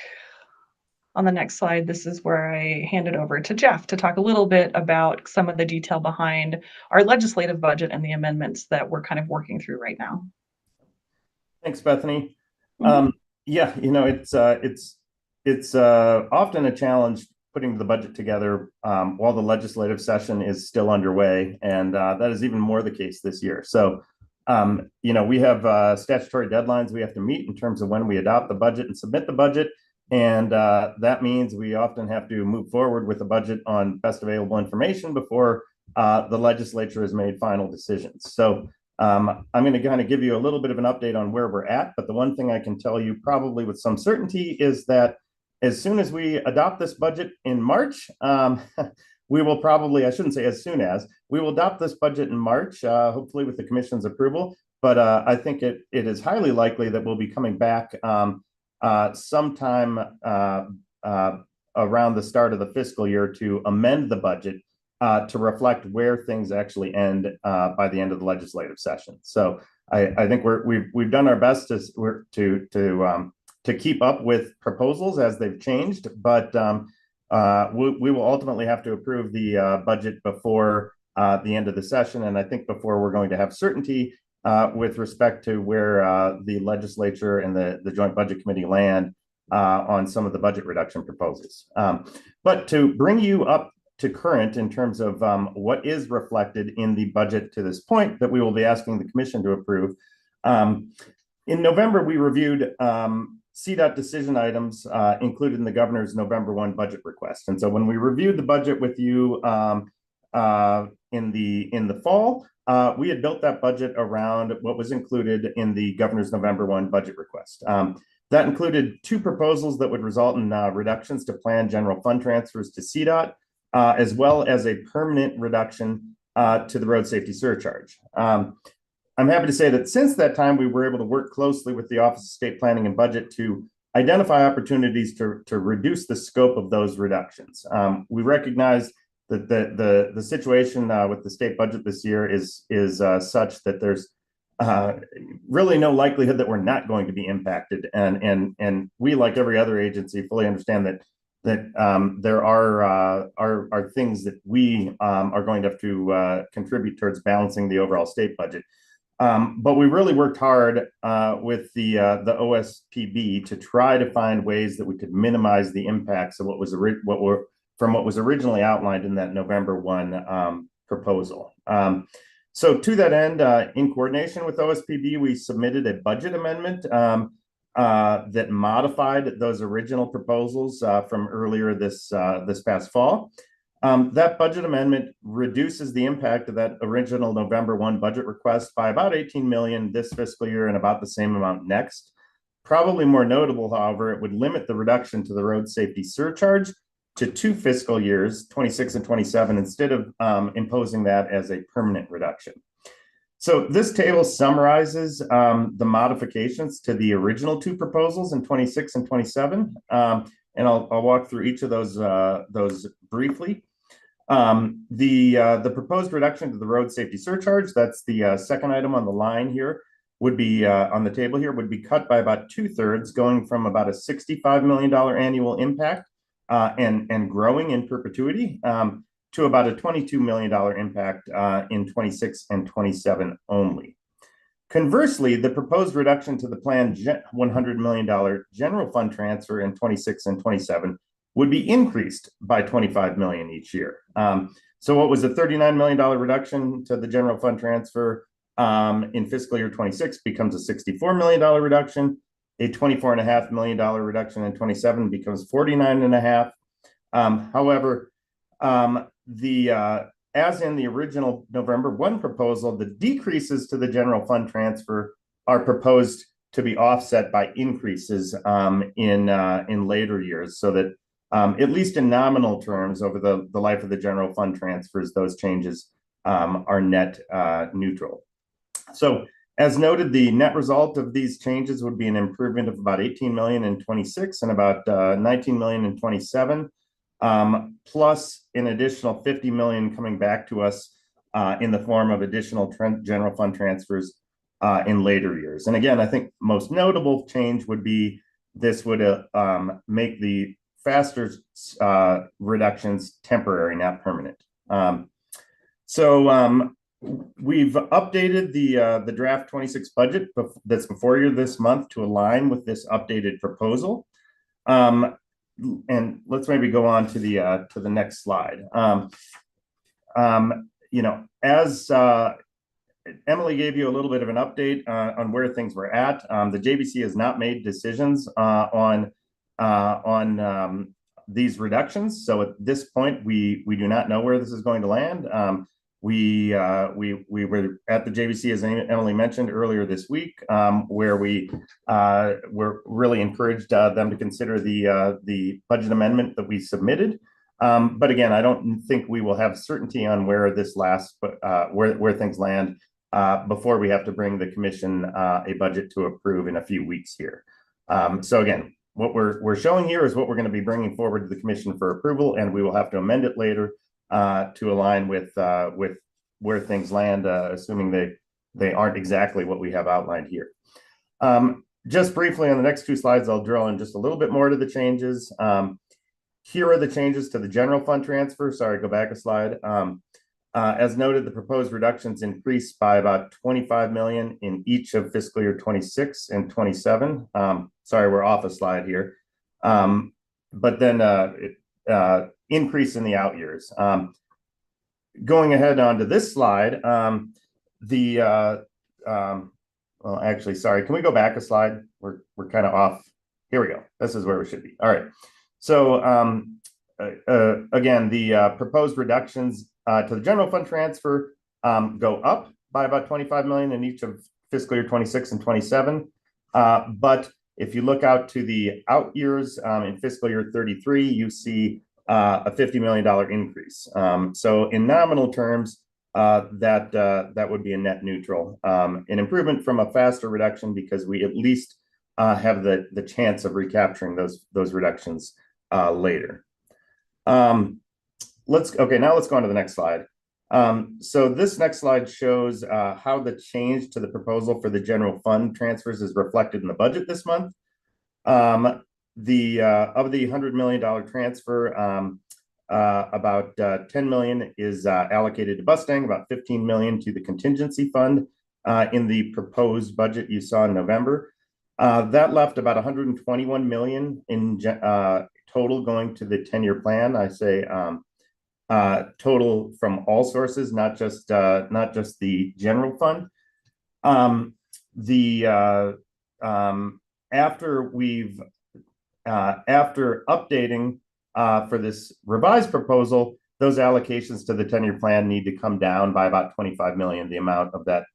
on the next slide, this is where I hand it over to Jeff to talk a little bit about some of the detail behind our legislative budget and the amendments that we're kind of working through right now. Thanks, Bethany. Yeah, it's often a challenge putting the budget together while the legislative session is still underway, and that is even more the case this year. So, we have statutory deadlines we have to meet in terms of when we adopt the budget and submit the budget, and that means we often have to move forward with the budget on best available information before the legislature has made final decisions. So I'm going to kind of give you a little bit of an update on where we're at, but the one thing I can tell you probably with some certainty is that as soon as we adopt this budget in March, we will probably, I shouldn't say as soon as, we will adopt this budget in March, hopefully with the commission's approval. But I think it is highly likely that we'll be coming back sometime around the start of the fiscal year to amend the budget to reflect where things actually end by the end of the legislative session. So I think we've done our best to keep up with proposals as they've changed, but we will ultimately have to approve the budget before the end of the session, and I think before we're going to have certainty with respect to where the legislature and the Joint Budget Committee land on some of the budget reduction proposals. But to bring you up to current in terms of what is reflected in the budget to this point that we will be asking the Commission to approve. In November, we reviewed CDOT decision items included in the Governor's November 1 budget request. And so when we reviewed the budget with you in the fall, we had built that budget around what was included in the governor's November 1 budget request. That included 2 proposals that would result in reductions to planned general fund transfers to CDOT, as well as a permanent reduction to the road safety surcharge. I'm happy to say that since that time, we were able to work closely with the Office of State Planning and Budget to identify opportunities to reduce the scope of those reductions. We recognize that the situation with the state budget this year is such that there's really no likelihood that we're not going to be impacted, and we, like every other agency, fully understand that there are things that we are going to have to contribute towards balancing the overall state budget. But we really worked hard with the OSPB to try to find ways that we could minimize the impacts of what was originally outlined in that November 1 proposal. So to that end, in coordination with OSPB, we submitted a budget amendment that modified those original proposals from earlier this past fall. That budget amendment reduces the impact of that original November 1 budget request by about 18 million this fiscal year and about the same amount next. Probably more notable, however, it would limit the reduction to the road safety surcharge to 2 fiscal years, 26 and 27, instead of imposing that as a permanent reduction. So this table summarizes the modifications to the original 2 proposals in 26 and 27. And I'll walk through each of those briefly. The proposed reduction to the road safety surcharge, that's the second item on the line here, would be on the table here, would be cut by about 2/3, going from about a $65 million annual impact and growing in perpetuity to about a $22 million impact in 26 and 27 only. Conversely, the proposed reduction to the planned $100 million general fund transfer in 26 and 27 would be increased by 25 million each year. So what was a $39 million reduction to the general fund transfer in fiscal year 26 becomes a $64 million reduction. A $24.5 million reduction in 27 becomes 49.5. However, as in the original November 1 proposal, the decreases to the general fund transfer are proposed to be offset by increases in later years, so that at least in nominal terms over the life of the general fund transfers, those changes are net neutral. So as noted, the net result of these changes would be an improvement of about 18 million in 26 and about 19 million in 27. Plus an additional 50 million coming back to us in the form of additional general fund transfers in later years. And again, I think most notable change would be this would make the faster reductions temporary, not permanent. We've updated the draft 26 budget that's before you this month to align with this updated proposal. And let's maybe go on to the next slide. As Emily gave you a little bit of an update on where things were at, the JBC has not made decisions on these reductions. So at this point, we do not know where this is going to land. We were at the JBC, as Emily mentioned earlier this week, where we were really encouraged them to consider the budget amendment that we submitted. But again, I don't think we will have certainty on where this where things land before we have to bring the commission a budget to approve in a few weeks here. So again, what we're showing here is what we're going to be bringing forward to the commission for approval, and we will have to amend it later to align with where things land, assuming they aren't exactly what we have outlined here. Just briefly on the next 2 slides, I'll drill in just a little bit more to the changes. Here are the changes to the general fund transfer. Sorry, go back a slide. As noted, the proposed reductions increased by about 25 million in each of fiscal year 26 and 27. Sorry, we're off a slide here. But then increase in the out years. Going ahead onto this slide, well, actually, sorry, can we go back a slide? We're kind of off. Here we go. This is where we should be. All right. So again, the proposed reductions to the general fund transfer go up by about 25 million in each of fiscal year 26 and 27. But if you look out to the out years in fiscal year 33, you see a $50 million increase. So in nominal terms, that would be a net neutral, an improvement from a faster reduction because we at least have the chance of recapturing those reductions later. Now let's go on to the next slide. So this next slide shows how the change to the proposal for the general fund transfers is reflected in the budget this month. Of the $100 million transfer, about 10 million is allocated to Mustang, about 15 million to the contingency fund in the proposed budget you saw in November. That left about 121 million in total going to the 10-year plan. I say total from all sources, not just the general fund. After updating for this revised proposal, those allocations to the 10-year plan need to come down by about 25 million, the amount of that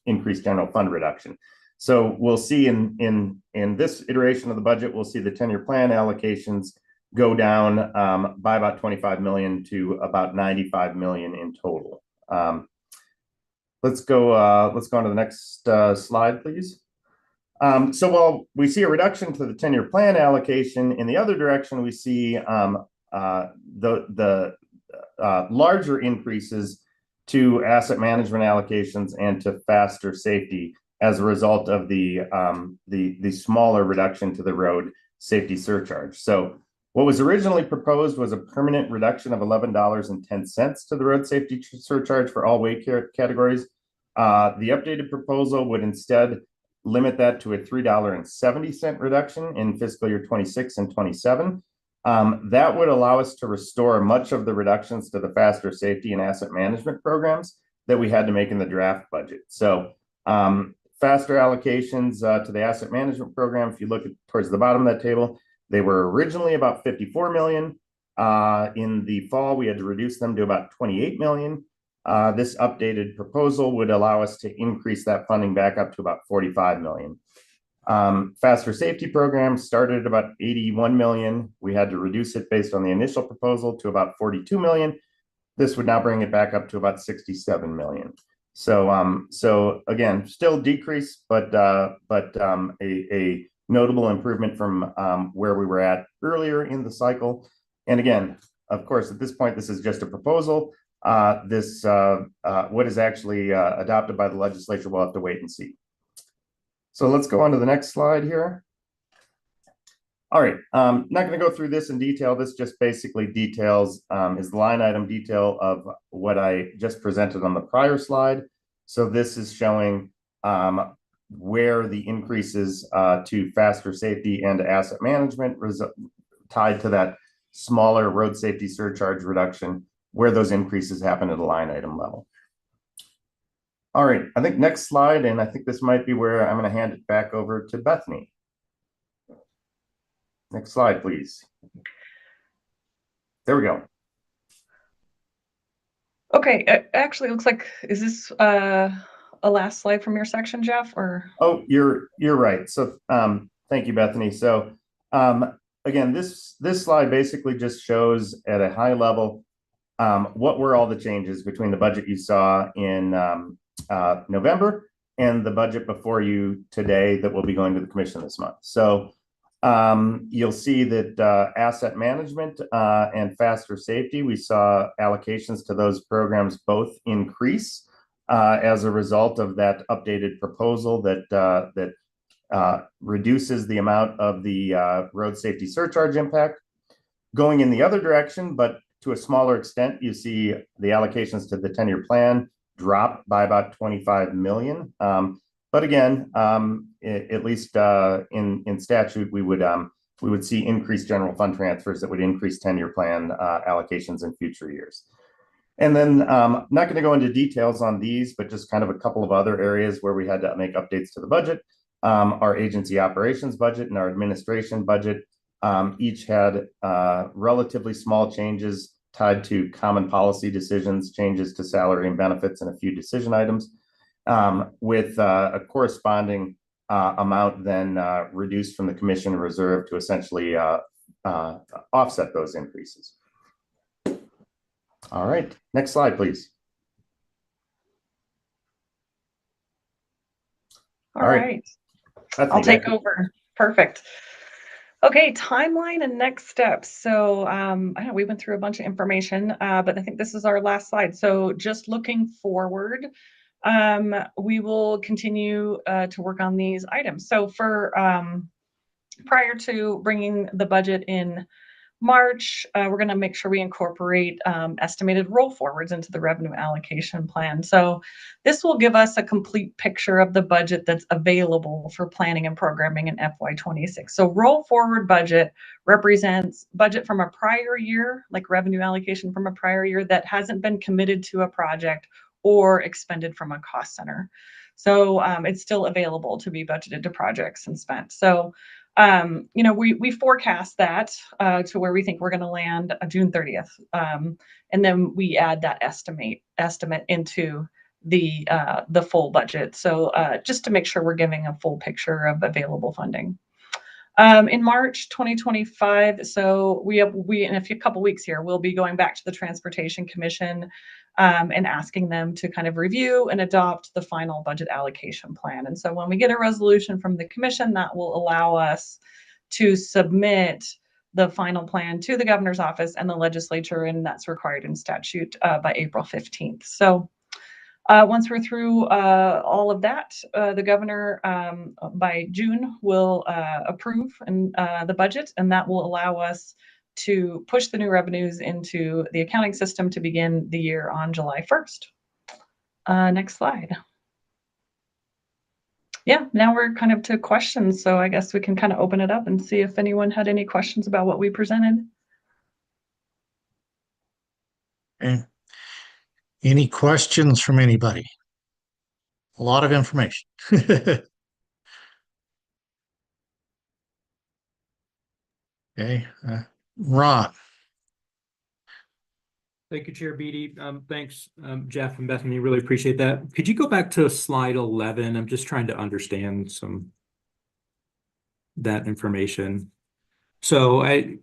increased general fund reduction. So we'll see in this iteration of the budget, we'll see the 10-year plan allocations go down by about 25 million to about 95 million in total. Let's go on to the next slide, please. So while we see a reduction to the 10-year plan allocation, in the other direction, we see the larger increases to asset management allocations and to faster safety as a result of the smaller reduction to the road safety surcharge. So what was originally proposed was a permanent reduction of $11.10 to the road safety surcharge for all weight categories. The updated proposal would instead limit that to a $3.70 reduction in fiscal year 26 and 27. That would allow us to restore much of the reductions to the faster safety and asset management programs that we had to make in the draft budget. So faster allocations to the asset management program, if you look towards the bottom of that table, they were originally about 54 million. In the fall, we had to reduce them to about 28 million. This updated proposal would allow us to increase that funding back up to about 45 million. Faster safety program started at about 81 million. We had to reduce it based on the initial proposal to about 42 million. This would now bring it back up to about 67 million. So again, still decrease, but a notable improvement from where we were at earlier in the cycle. And again, of course, at this point, this is just a proposal. What is actually adopted by the legislature, we'll have to wait and see. So let's go on to the next slide here. All right, not going to go through this in detail. This just basically details is the line item detail of what I just presented on the prior slide. So this is showing where the increases to faster safety and asset management tied to that smaller road safety surcharge reduction, where those increases happen at a line item level. All right, I think next slide, and I think this might be where I'm going to hand it back over to Bethany. Next slide, please. There we go. Okay, actually, it looks like, is this a last slide from your section, Jeff, or? Oh, you're right. So thank you, Bethany. So again, this slide basically just shows at a high level what were all the changes between the budget you saw in November and the budget before you today that will be going to the commission this month. So you'll see that asset management and faster safety, we saw allocations to those programs both increase as a result of that updated proposal that reduces the amount of the road safety surcharge impact. Going in the other direction, but to a smaller extent, you see the allocations to the 10-year plan drop by about 25 million. But again, at least in statute, we would see increased general fund transfers that would increase 10-year plan allocations in future years. And then not going to go into details on these, but just kind of a couple of other areas where we had to make updates to the budget. Our agency operations budget and our administration budget each had relatively small changes tied to common policy decisions, changes to salary and benefits, and a few decision items, with a corresponding amount then reduced from the commission reserve to essentially offset those increases. All right, next slide, please. All right. I'll take over. Perfect. Okay, timeline and next steps. So I know we went through a bunch of information, but I think this is our last slide. So just looking forward, we will continue to work on these items. So for prior to bringing the budget in March, we're going to make sure we incorporate estimated roll forwards into the revenue allocation plan. So this will give us a complete picture of the budget that's available for planning and programming in FY26. So roll forward budget represents budget from a prior year, like revenue allocation from a prior year that hasn't been committed to a project or expended from a cost center. So it's still available to be budgeted to projects and spent. So you know, we forecast that to where we think we're going to land June 30th. And then we add that estimate into the full budget. So just to make sure we're giving a full picture of available funding. In March 2025, so we in a couple weeks here, we'll be going back to the Transportation Commission and asking them to kind of review and adopt the final budget allocation plan. And so when we get a resolution from the commission, that will allow us to submit the final plan to the governor's office and the legislature, and that's required in statute by April 15th. So once we're through all of that, the governor by June will approve the budget, and that will allow us to push the new revenues into the accounting system to begin the year on July 1st. Next slide. Yeah, now we're kind of to questions, so I guess we can kind of open it up and see if anyone had any questions about what we presented. Okay. Any questions from anybody? A lot of information. Okay, Ron. Thank you, Chair Beatty. Thanks, Jeff and Bethany. Really appreciate that. Could you go back to slide 11? I'm just trying to understand that information. So I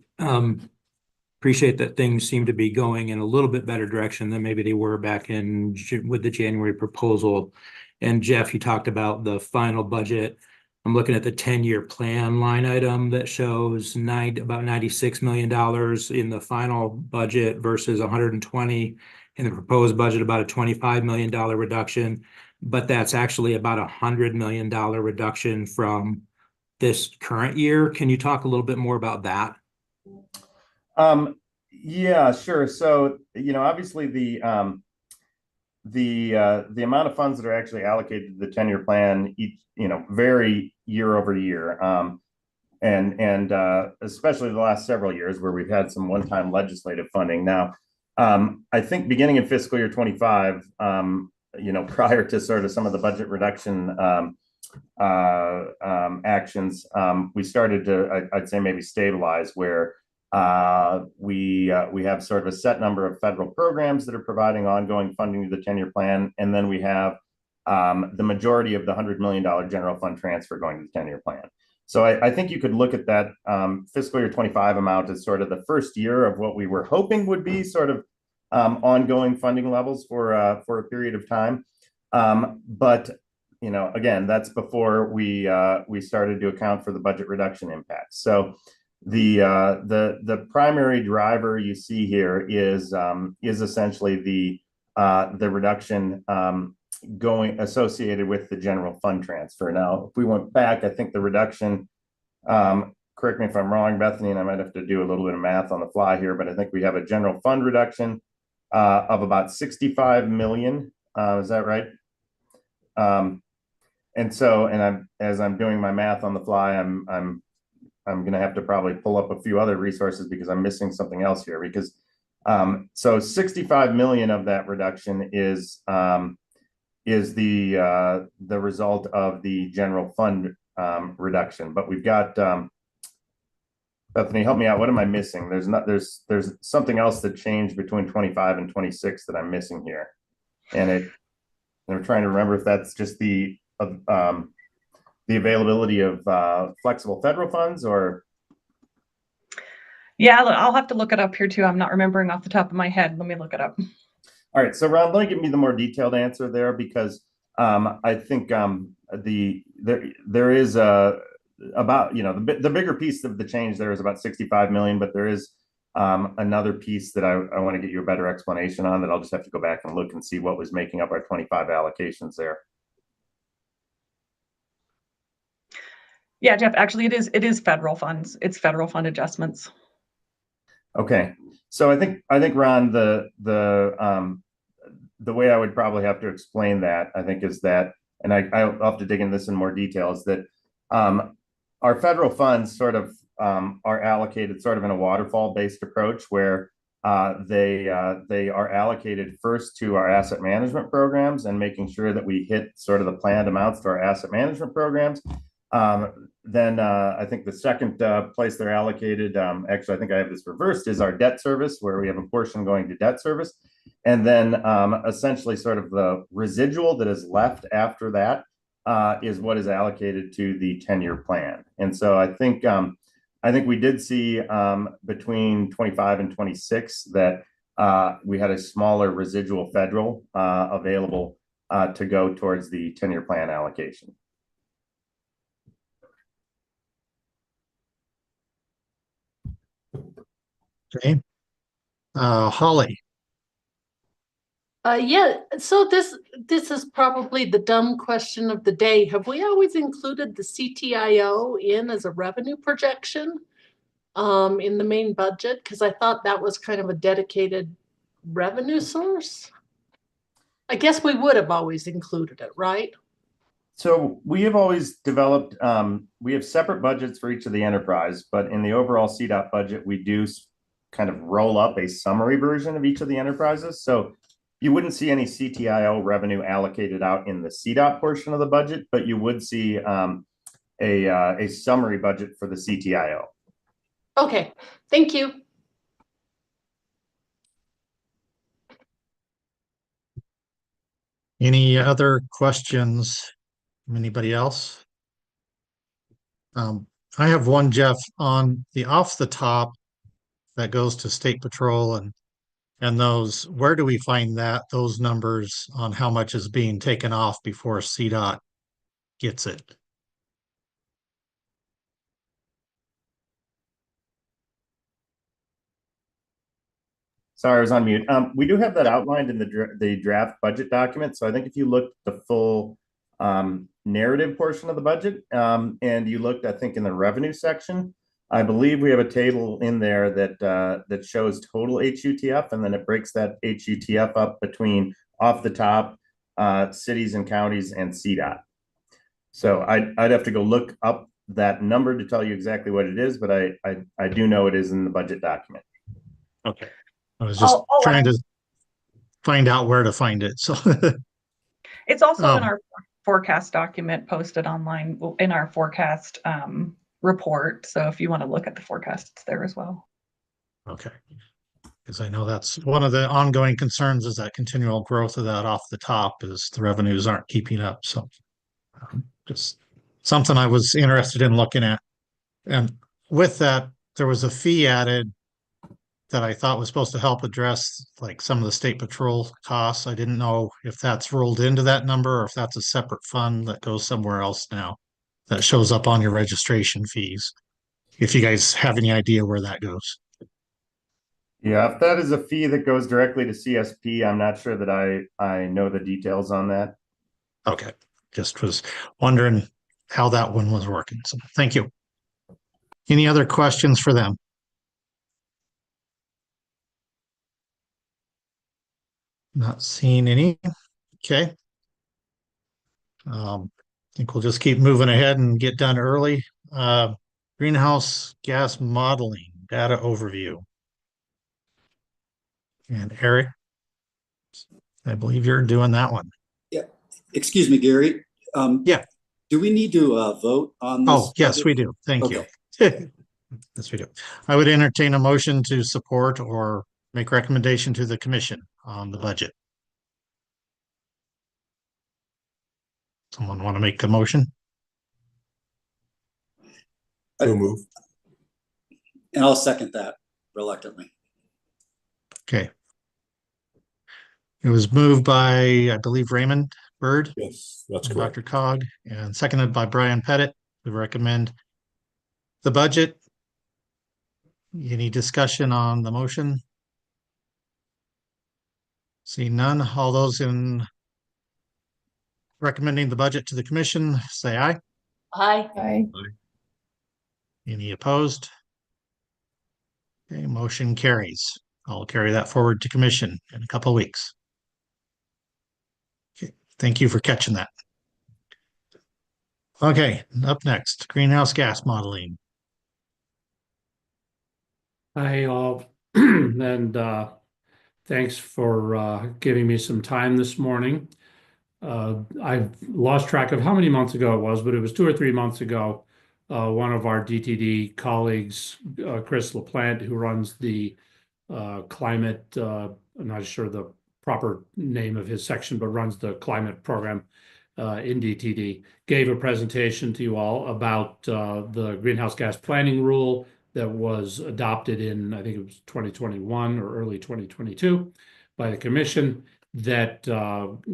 appreciate that things seem to be going in a little bit better direction than maybe they were back in with the January proposal. And Jeff, you talked about the final budget. I'm looking at the 10-year plan line item that shows about $96 million in the final budget versus 120 in the proposed budget, about a $25 million reduction. But that's actually about a $100 million reduction from this current year. Can you talk a little bit more about that? Yeah, sure. So, you know, obviously the amount of funds that are actually allocated to the 10-year plan, vary year over year. And especially the last several years where we've had some one-time legislative funding. Now, I think beginning in fiscal year 25, prior to sort of some of the budget reduction actions, we started to, I'd say maybe stabilize where we have sort of a set number of federal programs that are providing ongoing funding to the 10-year plan. And then we have the majority of the $100 million general fund transfer going to the 10-year plan. So I think you could look at that fiscal year 25 amount as sort of the first year of what we were hoping would be sort of ongoing funding levels for a period of time. But again, that's before we started to account for the budget reduction impacts. So the primary driver you see here is essentially the reduction associated with the general fund transfer. Now, if we went back, I think the reduction, correct me if I'm wrong, Bethany, and I might have to do a little bit of math on the fly here, but I think we have a general fund reduction of about 65 million. Is that right? And so, as I'm doing my math on the fly, I'm going to have to probably pull up a few other resources because I'm missing something else here. Because so 65 million of that reduction is the result of the general fund reduction. But we've got Bethany, help me out. What am I missing? There's something else that changed between 25 and 26 that I'm missing here. And I'm trying to remember if that's just the availability of flexible federal funds or. Yeah, I'll have to look it up here too. I'm not remembering off the top of my head. Let me look it up. All right, so Ron, let me give me the more detailed answer there, because I think there is about, the bigger piece of the change there is about 65 million, but there is another piece that I want to get you a better explanation on that I'll just have to go back and look and see what was making up our 25 allocations there. Yeah, Jeff, actually it is federal funds. It's federal fund adjustments. Okay. So I think Ron, the way I would probably have to explain that, I think, is that, and I'll have to dig into this in more detail, is that our federal funds sort of are allocated sort of in a waterfall based approach where they are allocated first to our asset management programs and making sure that we hit sort of the planned amounts to our asset management programs. Then I think the second place they're allocated, actually I think I have this reversed, is our debt service, where we have a portion going to debt service. And then essentially sort of the residual that is left after that is what is allocated to the 10-year plan. And so I think we did see between 25 and 26 that we had a smaller residual federal available to go towards the 10-year plan allocation. Okay. Holly. Yeah, so this is probably the dumb question of the day. Have we always included the CTIO in as a revenue projection in the main budget? Because I thought that was kind of a dedicated revenue source. I guess we would have always included it, right? So we have always developed, we have separate budgets for each of the enterprise, but in the overall CDOT budget, we do kind of roll up a summary version of each of the enterprises. So you wouldn't see any CTIO revenue allocated out in the CDOT portion of the budget, but you would see a summary budget for the CTIO. Okay, thank you. Any other questions from anybody else? I have one, Jeff, on the off the top that goes to State Patrol and those, where do we find those numbers on how much is being taken off before CDOT gets it? Sorry, I was on mute. We do have that outlined in the draft budget document. So I think if you look at the full narrative portion of the budget and you looked, I think, in the revenue section, I believe we have a table in there that shows total HUTF, and then it breaks that HUTF up between off the top cities and counties and CDOT. So I'd have to go look up that number to tell you exactly what it is, but I do know it is in the budget document. Okay. I was just trying to find out where to find it. So it's also in our forecast document posted online in our forecast report. So if you want to look at the forecast, it's there as well. Okay. Because I know that's one of the ongoing concerns, is that continual growth of that off the top is the revenues aren't keeping up. So just something I was interested in looking at. And with that, there was a fee added that I thought was supposed to help address like some of the State Patrol costs. I didn't know if that's rolled into that number or if that's a separate fund that goes somewhere else now that shows up on your registration fees. If you guys have any idea where that goes. Yeah, if that is a fee that goes directly to CSP, I'm not sure that I know the details on that. Okay, just was wondering how that one was working. So thank you. Any other questions for them? Not seeing any. Okay. I think we'll just keep moving ahead and get done early. Greenhouse gas modeling data overview. And Eric, I believe you're doing that one. Yeah. Excuse me, Gary. Yeah. Do we need to vote on this? Oh, yes, we do. Thank you. Yes, we do. I would entertain a motion to support or make recommendation to the commission on the budget. Someone want to make the motion? So move. And I'll second that reluctantly. Okay. It was moved by, I believe, Raymond Byrd. Yes, that's and correct. Dr. Cog, and seconded by Brian Pettit to recommend the budget. Any discussion on the motion? See none. All those in recommending the budget to the commission, say aye. Aye. Aye. Any opposed? Okay, motion carries. I'll carry that forward to commission in a couple of weeks. Okay, thank you for catching that. Okay, up next, greenhouse gas modeling. Hi all, and thanks for giving me some time this morning. I've lost track of how many months ago it was, but it was 2 or 3 months ago. One of our DTD colleagues, Chris LaPlante, who runs the climate, I'm not sure the proper name of his section, but runs the climate program in DTD, gave a presentation to you all about the greenhouse gas planning rule that was adopted in, I think it was 2021 or early 2022 by the commission that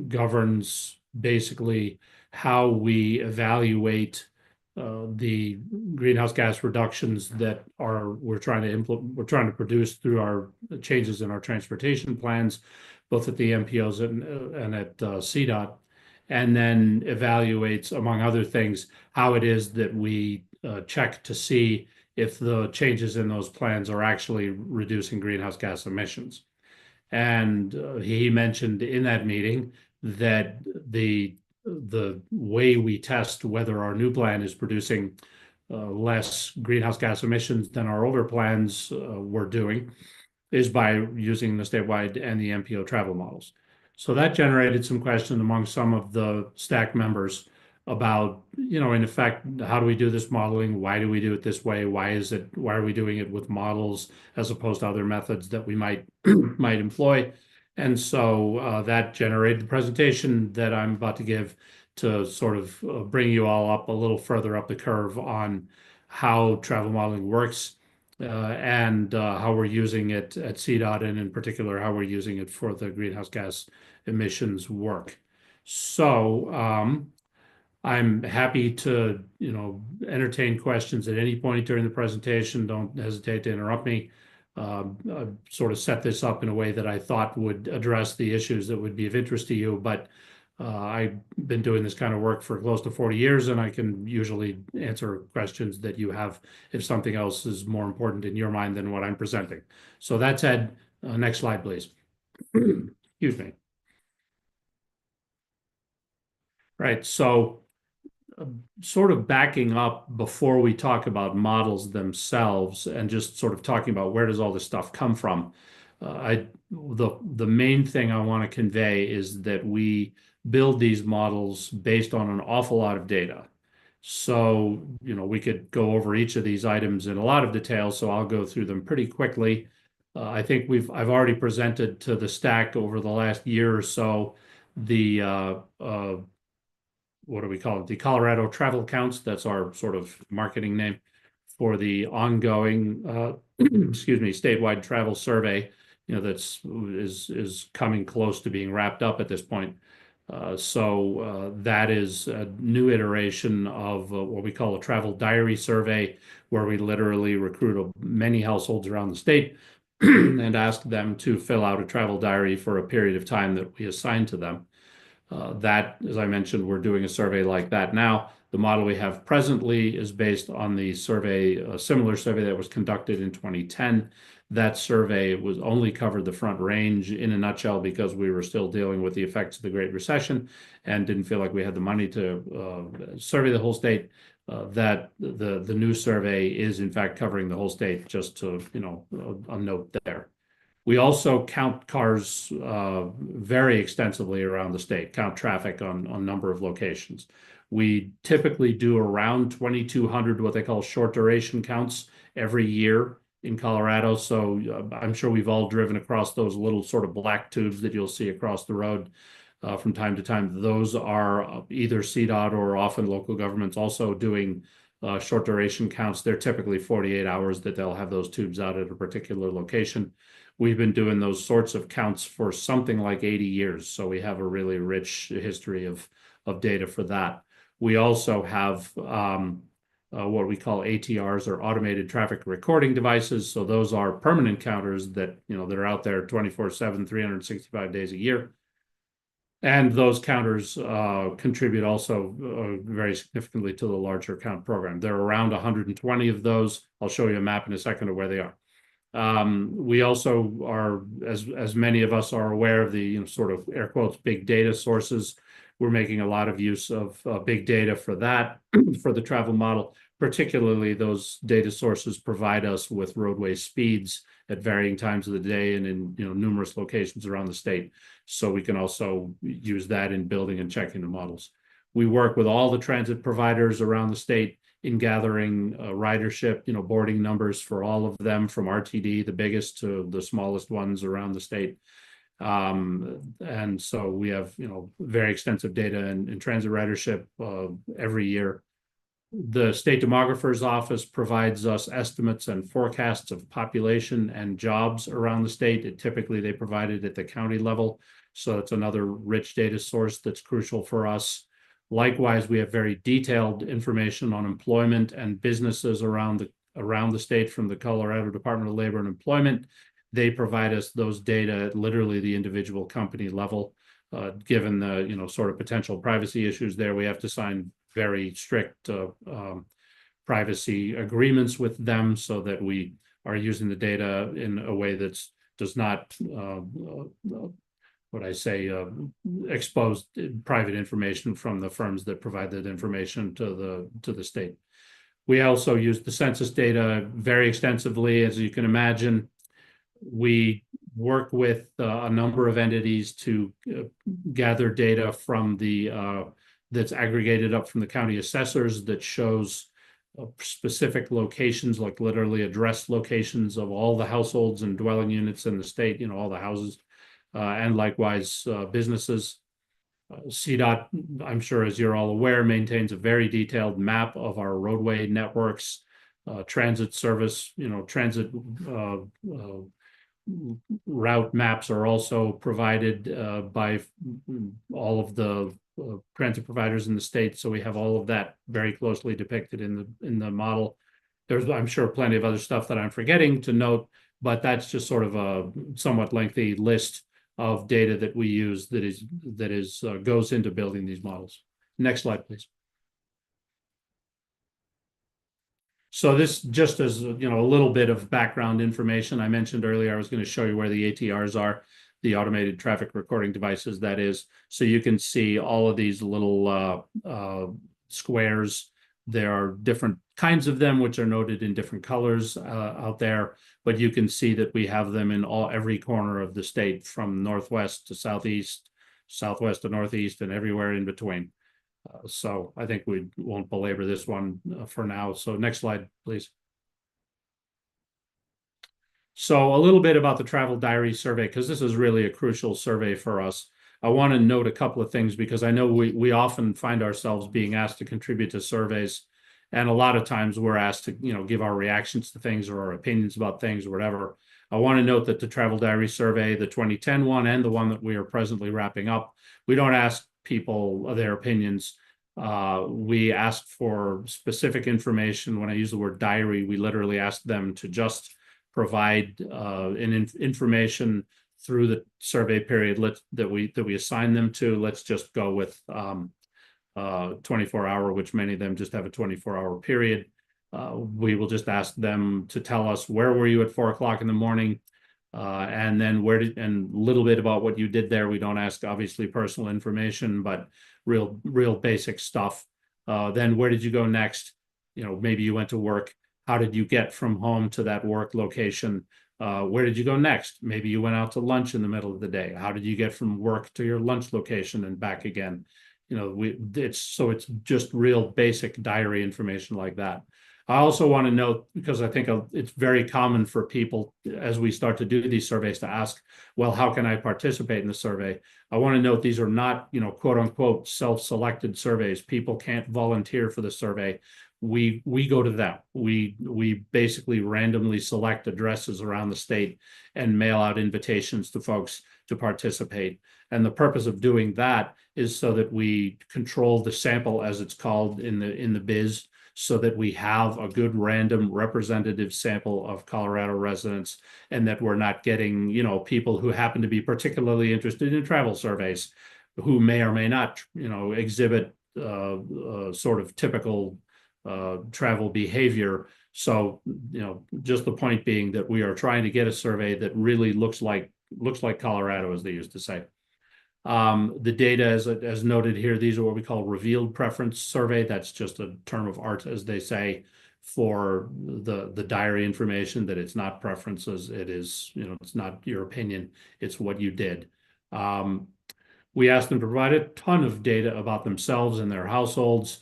governs basically how we evaluate the greenhouse gas reductions that we're trying to produce through our changes in our transportation plans, both at the MPOs and at CDOT, and then evaluates, among other things, how it is that we check to see if the changes in those plans are actually reducing greenhouse gas emissions. And he mentioned in that meeting that the way we test whether our new plan is producing less greenhouse gas emissions than our older plans were doing is by using the statewide and the MPO travel models. So that generated some questions among some of the STAC members about, in effect, how do we do this modeling? Why do we do it this way? Why are we doing it with models as opposed to other methods that we might employ? And so that generated the presentation that I'm about to give to sort of bring you all up a little further up the curve on how travel modeling works and how we're using it at CDOT, and in particular, how we're using it for the greenhouse gas emissions work. So I'm happy to, entertain questions at any point during the presentation. Don't hesitate to interrupt me. I sort of set this up in a way that I thought would address the issues that would be of interest to you, but I've been doing this kind of work for close to 40 years, and I can usually answer questions that you have if something else is more important in your mind than what I'm presenting. So that said, next slide, please. Excuse me. Right, so sort of backing up before we talk about models themselves and just sort of talking about where does all this stuff come from. The main thing I want to convey is that we build these models based on an awful lot of data. So, we could go over each of these items in a lot of detail, so I'll go through them pretty quickly. I think I've already presented to the STAC over the last year or so the what do we call it? The Colorado Travel Counts. That's our sort of marketing name for the ongoing, excuse me, statewide travel survey. Is coming close to being wrapped up at this point. So that is a new iteration of what we call a travel diary survey, where we literally recruit many households around the state and ask them to fill out a travel diary for a period of time that we assign to them. That, as I mentioned, we're doing a survey like that now. The model we have presently is based on the survey, a similar survey that was conducted in 2010. That survey was only covered the Front Range in a nutshell because we were still dealing with the effects of the Great Recession and didn't feel like we had the money to survey the whole state. That the new survey is in fact covering the whole state, just to, a note there. We also count cars very extensively around the state, count traffic on number of locations. We typically do around 2,200 what they call short duration counts every year in Colorado. So I'm sure we've all driven across those little sort of black tubes that you'll see across the road from time to time. Those are either CDOT or often local governments also doing short duration counts. They're typically 48 hours that they'll have those tubes out at a particular location. We've been doing those sorts of counts for something like 80 years. So we have a really rich history of data for that. We also have what we call ATRs, or automated traffic recording devices. So those are permanent counters that, that are out there 24/7, 365 days a year. And those counters contribute also very significantly to the larger count program. There are around 120 of those. I'll show you a map in a second of where they are. We also are, as many of us are aware of, the sort of air quotes big data sources. We're making a lot of use of big data for that, for the travel model. Particularly, those data sources provide us with roadway speeds at varying times of the day and in numerous locations around the state. So we can also use that in building and checking the models. We work with all the transit providers around the state in gathering ridership, boarding numbers for all of them, from RTD, the biggest, to the smallest ones around the state. And so we have, very extensive data in transit ridership every year. The state demographer's office provides us estimates and forecasts of population and jobs around the state. Typically, they provide it at the county level. So it's another rich data source that's crucial for us. Likewise, we have very detailed information on employment and businesses around the state from the Colorado Department of Labor and Employment. They provide us those data at literally the individual company level. Given the sort of potential privacy issues there, we have to sign very strict privacy agreements with them so that we are using the data in a way that does not expose private information from the firms that provide that information to the state. We also use the census data very extensively, as you can imagine. We work with a number of entities to gather data from that's aggregated up from the county assessors that shows specific locations, like literally address locations of all the households and dwelling units in the state, all the houses, and likewise businesses. CDOT, I'm sure as you're all aware, maintains a very detailed map of our roadway networks, transit service, transit route maps are also provided by all of the transit providers in the state. So we have all of that very closely depicted in the model. There's, I'm sure, plenty of other stuff that I'm forgetting to note, but that's just sort of a somewhat lengthy list of data that we use that goes into building these models. Next slide, please. So this just as a little bit of background information. I mentioned earlier I was going to show you where the ATRs are, the automated traffic recording devices, that is. So you can see all of these little squares. There are different kinds of them, which are noted in different colors out there. But you can see that we have them in every corner of the state, from northwest to southeast, southwest to northeast, and everywhere in between. So I think we won't belabor this one for now. So next slide, please. So a little bit about the travel diary survey, because this is really a crucial survey for us. I want to note a couple of things, because I know we often find ourselves being asked to contribute to surveys. And a lot of times we're asked to, give our reactions to things or our opinions about things or whatever. I want to note that the travel diary survey, the 2010 one and the one that we are presently wrapping up, we don't ask people their opinions. We ask for specific information. When I use the word diary, we literally ask them to just provide information through the survey period that we assign them to. Let's just go with 24-hour, which many of them just have a 24-hour period. We will just ask them to tell us, where were you at 4 o'clock in the morning? And then and a little bit about what you did there. We don't ask obviously personal information, but real basic stuff. Then where did you go next? Maybe you went to work. How did you get from home to that work location? Where did you go next? Maybe you went out to lunch in the middle of the day. How did you get from work to your lunch location and back again? You know, it's just real basic diary information like that. I also want to note, because I think it's very common for people as we start to do these surveys to ask, well, how can I participate in the survey? I want to note these are not, you know, quote unquote, self-selected surveys. People can't volunteer for the survey. We go to them. We basically randomly select addresses around the state and mail out invitations to folks to participate. And the purpose of doing that is so that we control the sample, as it's called in the biz, so that we have a good random representative sample of Colorado residents, and that we're not getting, you know, people who happen to be particularly interested in travel surveys, who may or may not, you know, exhibit sort of typical travel behavior. So, you know, just the point being that we are trying to get a survey that really looks like Colorado, as they used to say. The data, as noted here, these are what we call revealed preference survey. That's just a term of art, as they say, for the diary information, that it's not preferences. It is, you know, it's not your opinion. It's what you did. We asked them to provide a ton of data about themselves and their households,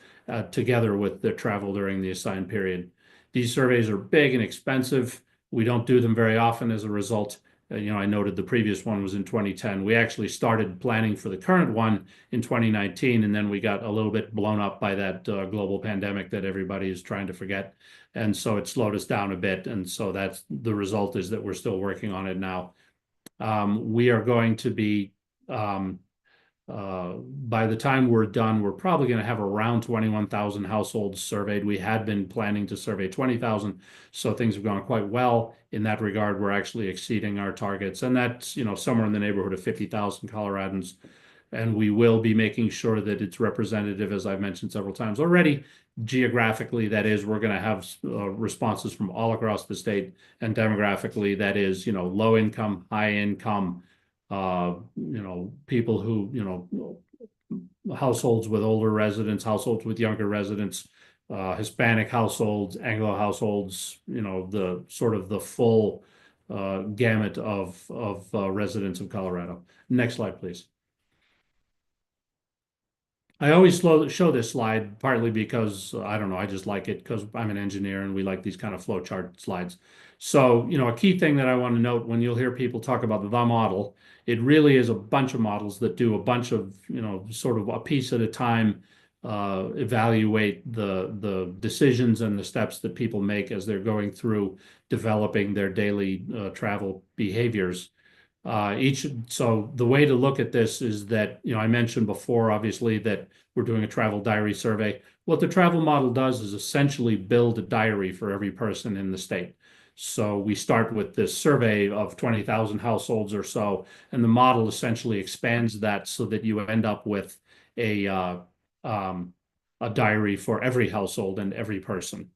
together with their travel during the assigned period. These surveys are big and expensive. We don't do them very often as a result. You know, I noted the previous one was in 2010. We actually started planning for the current one in 2019, and then we got a little bit blown up by that global pandemic that everybody is trying to forget. And so it slowed us down a bit. And so that's the result, is that we're still working on it now. We are going to be, by the time we're done, we're probably going to have around 21,000 households surveyed. We had been planning to survey 20,000, so things have gone quite well in that regard. We're actually exceeding our targets, and that's, you know, somewhere in the neighborhood of 50,000 Coloradans. And we will be making sure that it's representative, as I've mentioned several times already, geographically. That is, we're going to have responses from all across the state, and demographically, that is, you know, low income, high income, you know, people who, you know, households with older residents, households with younger residents, Hispanic households, Anglo households, you know, the sort of the full gamut of residents of Colorado. Next slide, please. I always show this slide partly because, I don't know, I just like it because I'm an engineer and we like these kind of flow chart slides. So, you know, a key thing that I want to note when you'll hear people talk about the model, it really is a bunch of models that do a bunch of, you know, sort of a piece at a time, evaluate the decisions and the steps that people make as they're going through developing their daily travel behaviors. So the way to look at this is that, you know, I mentioned before, obviously, that we're doing a travel diary survey. What the travel model does is essentially build a diary for every person in the state. So we start with this survey of 20,000 households or so, and the model essentially expands that so that you end up with a diary for every household and every person.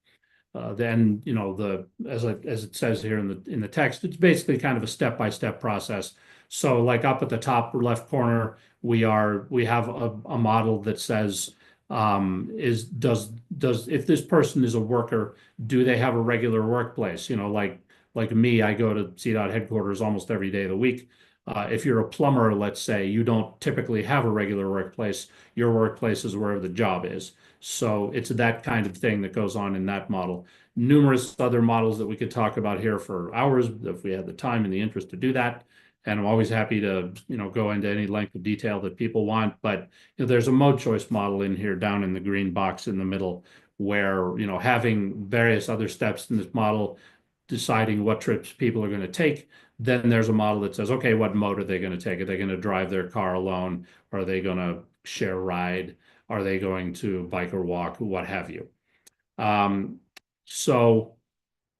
Then, you know, as it says here in the text, it's basically kind of a step-by-step process. So, like up at the top left corner, we have a model that says, if this person is a worker, do they have a regular workplace? You know, like me, I go to CDOT headquarters almost every day of the week. If you're a plumber, let's say, you don't typically have a regular workplace. Your workplace is wherever the job is. So it's that kind of thing that goes on in that model. Numerous other models that we could talk about here for hours if we had the time and the interest to do that. And I'm always happy to, you know, go into any length of detail that people want. But, you know, there's a mode choice model in here down in the green box in the middle, where, you know, having various other steps in this model, deciding what trips people are going to take. Then there's a model that says, okay, what mode are they going to take? Are they going to drive their car alone? Are they going to share a ride? Are they going to bike or walk? What have you? So,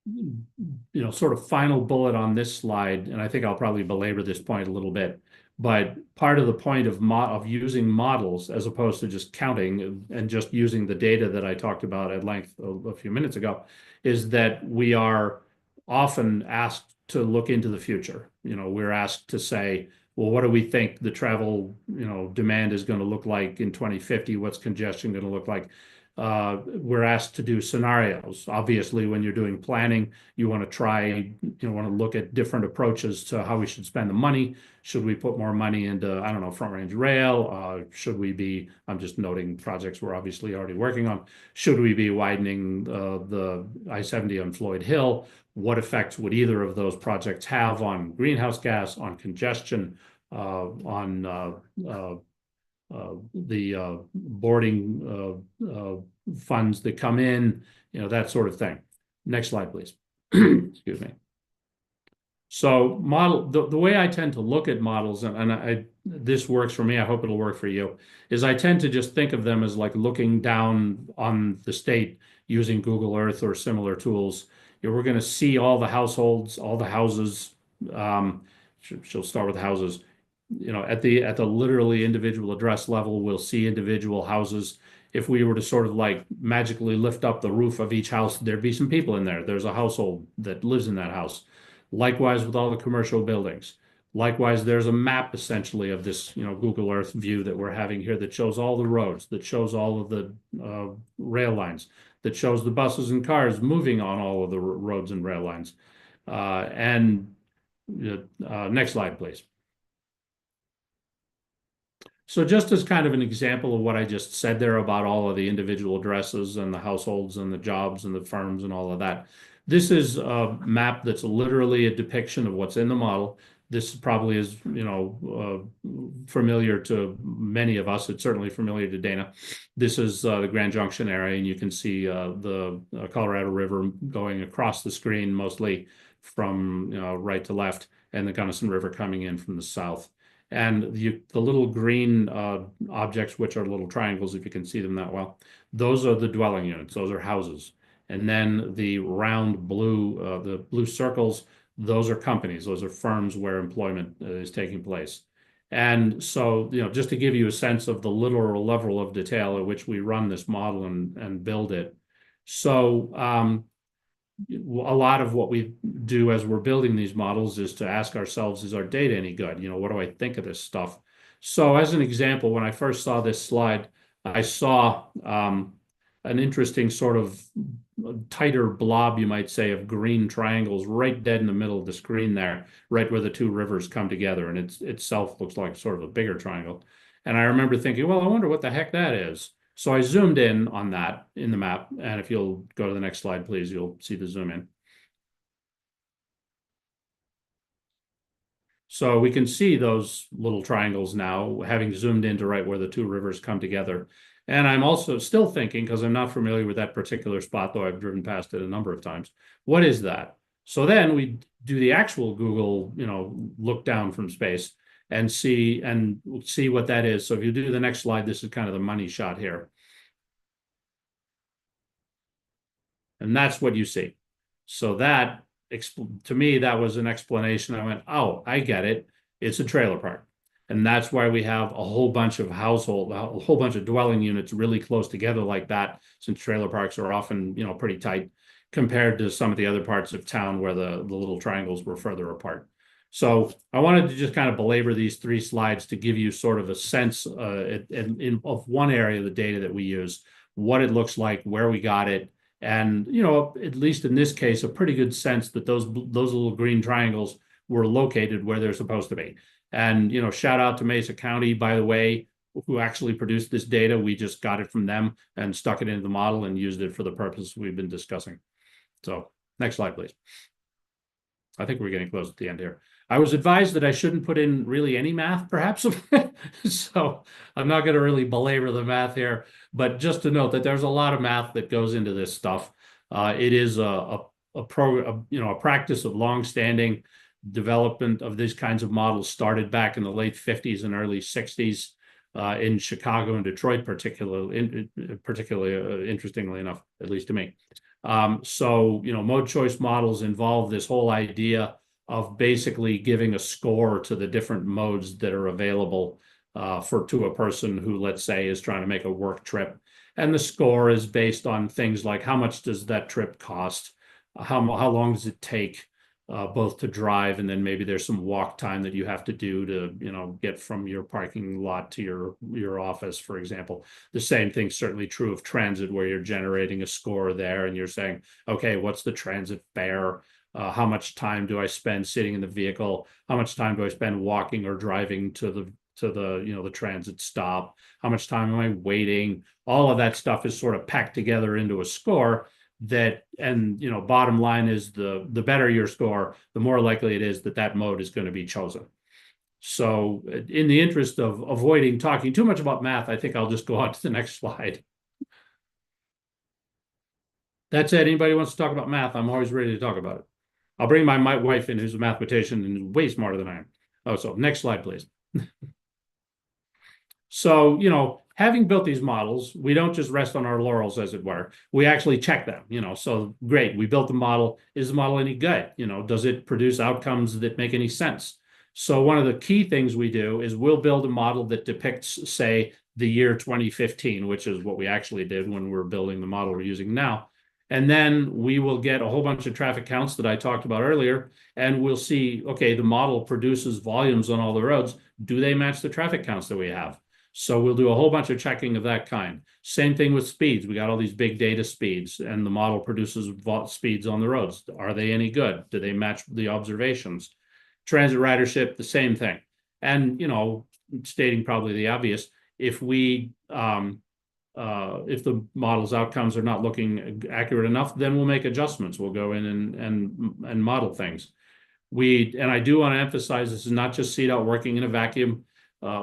you know, sort of final bullet on this slide, and I think I'll probably belabor this point a little bit, but part of the point of using models as opposed to just counting and just using the data that I talked about at length a few minutes ago is that we are often asked to look into the future. You know, we're asked to say, well, what do we think the travel, you know, demand is going to look like in 2050? What's congestion going to look like? we're asked to do scenarios. Obviously, when you're doing planning, you want to try, you want to look at different approaches to how we should spend the money. Should we put more money into, I don't know, Front Range Rail? Should we be, I'm just noting projects we're obviously already working on. Should we be widening the I-70 on Floyd Hill? What effects would either of those projects have on greenhouse gas, on congestion, on the boarding funds that come in, that sort of thing. Next slide, please. Excuse me. So the way I tend to look at models, and this works for me, I hope it'll work for you, is I tend to just think of them as like looking down on the state using Google Earth or similar tools. We're going to see all the households, all the houses. She'll start with the houses. At the literally individual address level, we'll see individual houses. If we were to sort of like magically lift up the roof of each house, there'd be some people in there. There's a household that lives in that house. Likewise with all the commercial buildings. Likewise, there's a map essentially of this, Google Earth view that we're having here that shows all the roads, that shows all of the rail lines, that shows the buses and cars moving on all of the roads and rail lines. Next slide, please. So just as kind of an example of what I just said there about all of the individual addresses and the households and the jobs and the firms and all of that, this is a map that's literally a depiction of what's in the model. This probably is, familiar to many of us. It's certainly familiar to Dana. This is the Grand Junction area, and you can see the Colorado River going across the screen, mostly from right to left, and the Gunnison River coming in from the south. And the little green objects, which are little triangles, if you can see them that well, those are the dwelling units. Those are houses. And then the round blue, the blue circles, those are companies. Those are firms where employment is taking place. And so, just to give you a sense of the literal level of detail at which we run this model and build it. So a lot of what we do as we're building these models is to ask ourselves, is our data any good? What do I think of this stuff? So as an example, when I first saw this slide, I saw an interesting sort of tighter blob, you might say, of green triangles right dead in the middle of the screen there, right where the two rivers come together. And it itself looks like sort of a bigger triangle. And I remember thinking, well, I wonder what the heck that is. So I zoomed in on that in the map. And if you'll go to the next slide, please, you'll see the zoom in. So we can see those little triangles now, having zoomed into right where the two rivers come together. And I'm also still thinking, because I'm not familiar with that particular spot, though I've driven past it a number of times, what is that? So then we do the actual Google, look down from space and see what that is. So if you do the next slide, this is kind of the money shot here. And that's what you see. So that, to me, that was an explanation. I went, oh, I get it. It's a trailer park. And that's why we have a whole bunch of a whole bunch of dwelling units really close together like that, since trailer parks are often, pretty tight compared to some of the other parts of town where the little triangles were further apart. So I wanted to just kind of belabor these three slides to give you sort of a sense of one area of the data that we use, what it looks like, where we got it, and, at least in this case, a pretty good sense that those little green triangles were located where they're supposed to be. And, shout out to Mesa County, by the way, who actually produced this data. We just got it from them and stuck it into the model and used it for the purpose we've been discussing. So next slide, please. I think we're getting close at the end here. I was advised that I shouldn't put in really any math, perhaps. So I'm not going to really belabor the math here, but just to note that there's a lot of math that goes into this stuff. It is a practice of long-standing development of these kinds of models started back in the late 50s and early 60s in Chicago and Detroit, particularly interestingly enough, at least to me. So, mode choice models involve this whole idea of basically giving a score to the different modes that are available to a person who, let's say, is trying to make a work trip. And the score is based on things like how much does that trip cost? How long does it take? both to drive and then maybe there's some walk time that you have to do to, you know, get from your parking lot to your office, for example. The same thing certainly true of transit, where you're generating a score there and you're saying, okay, what's the transit fare? How much time do I spend sitting in the vehicle? How much time do I spend walking or driving to the you know, the transit stop? How much time am I waiting? All of that stuff is sort of packed together into a score that, and you know, bottom line is the better your score, the more likely it is that that mode is going to be chosen. So in the interest of avoiding talking too much about math, I think I'll just go on to the next slide. That said, anybody wants to talk about math, I'm always ready to talk about it. I'll bring my wife in, who's a mathematician and way smarter than I am. Oh, so next slide, please. So, you know, having built these models, we don't just rest on our laurels, as it were. We actually check them, you know. So great, we built the model. Is the model any good? You know, does it produce outcomes that make any sense? So one of the key things we do is we'll build a model that depicts, say, the year 2015, which is what we actually did when we're building the model we're using now. And then we will get a whole bunch of traffic counts that I talked about earlier, and we'll see, okay, the model produces volumes on all the roads. Do they match the traffic counts that we have? So we'll do a whole bunch of checking of that kind. Same thing with speeds. We got all these big data speeds, and the model produces speeds on the roads. Are they any good? Do they match the observations? Transit ridership, the same thing. And, you know, stating probably the obvious, if we if the model's outcomes are not looking accurate enough, then we'll make adjustments. We'll go in and model things. And I do want to emphasize, this is not just CDOT working in a vacuum.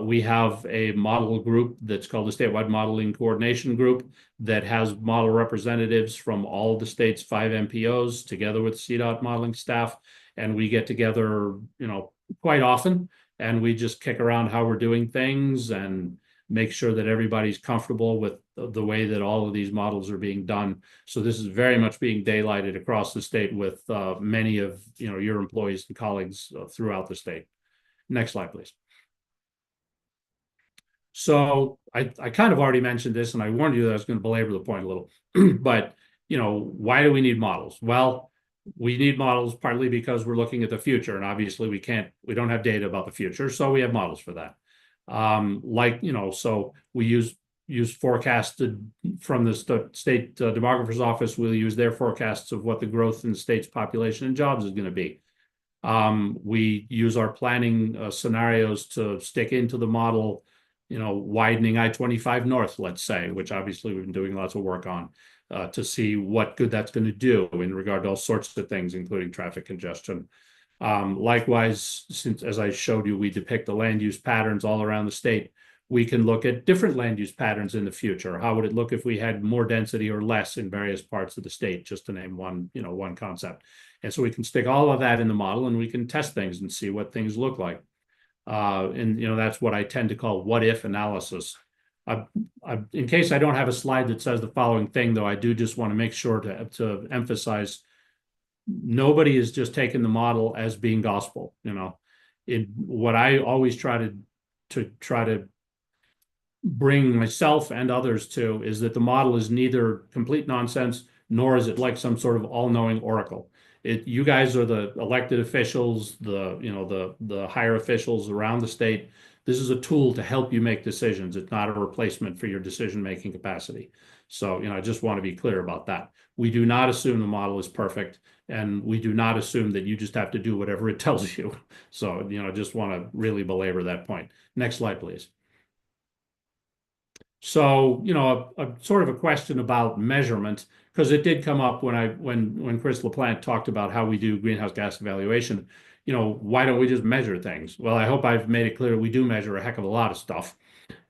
We have a model group that's called the Statewide Modeling Coordination Group that has model representatives from all of the state's 5 MPOs together with CDOT modeling staff. And we get together, you know, quite often, and we just kick around how we're doing things and make sure that everybody's comfortable with the way that all of these models are being done. So this is very much being daylighted across the state with many of, you know, your employees and colleagues throughout the state. Next slide, please. So I kind of already mentioned this, and I warned you that I was going to belabor the point a little, but, you know, why do we need models? Well, we need models partly because we're looking at the future, and obviously we don't have data about the future, so we have models for that. Like, you know, so we use forecasted from the state demographer's office. We'll use their forecasts of what the growth in the state's population and jobs is going to be. We use our planning scenarios to stick into the model, you know, widening I-25 north, let's say, which obviously we've been doing lots of work on to see what good that's going to do in regard to all sorts of things, including traffic congestion. Likewise, since, as I showed you, we depict the land use patterns all around the state, we can look at different land use patterns in the future. How would it look if we had more density or less in various parts of the state, just to name one, you know, one concept. And so we can stick all of that in the model, and we can test things and see what things look like. And, you know, that's what I tend to call what if analysis. In case I don't have a slide that says the following thing, though, I do just want to make sure to emphasize, nobody is just taking the model as being gospel. You know, what I always try to bring myself and others to is that the model is neither complete nonsense, nor is it like some sort of all-knowing oracle. You guys are the elected officials, the higher officials around the state. This is a tool to help you make decisions. It's not a replacement for your decision-making capacity. So, you know, I just want to be clear about that. We do not assume the model is perfect, and we do not assume that you just have to do whatever it tells you. So, you know, I just want to really belabor that point. Next slide, please. So, you know, a sort of a question about measurement, because it did come up when Chris LaPlante talked about how we do greenhouse gas evaluation. You know, why don't we just measure things? Well, I hope I've made it clear we do measure a heck of a lot of stuff.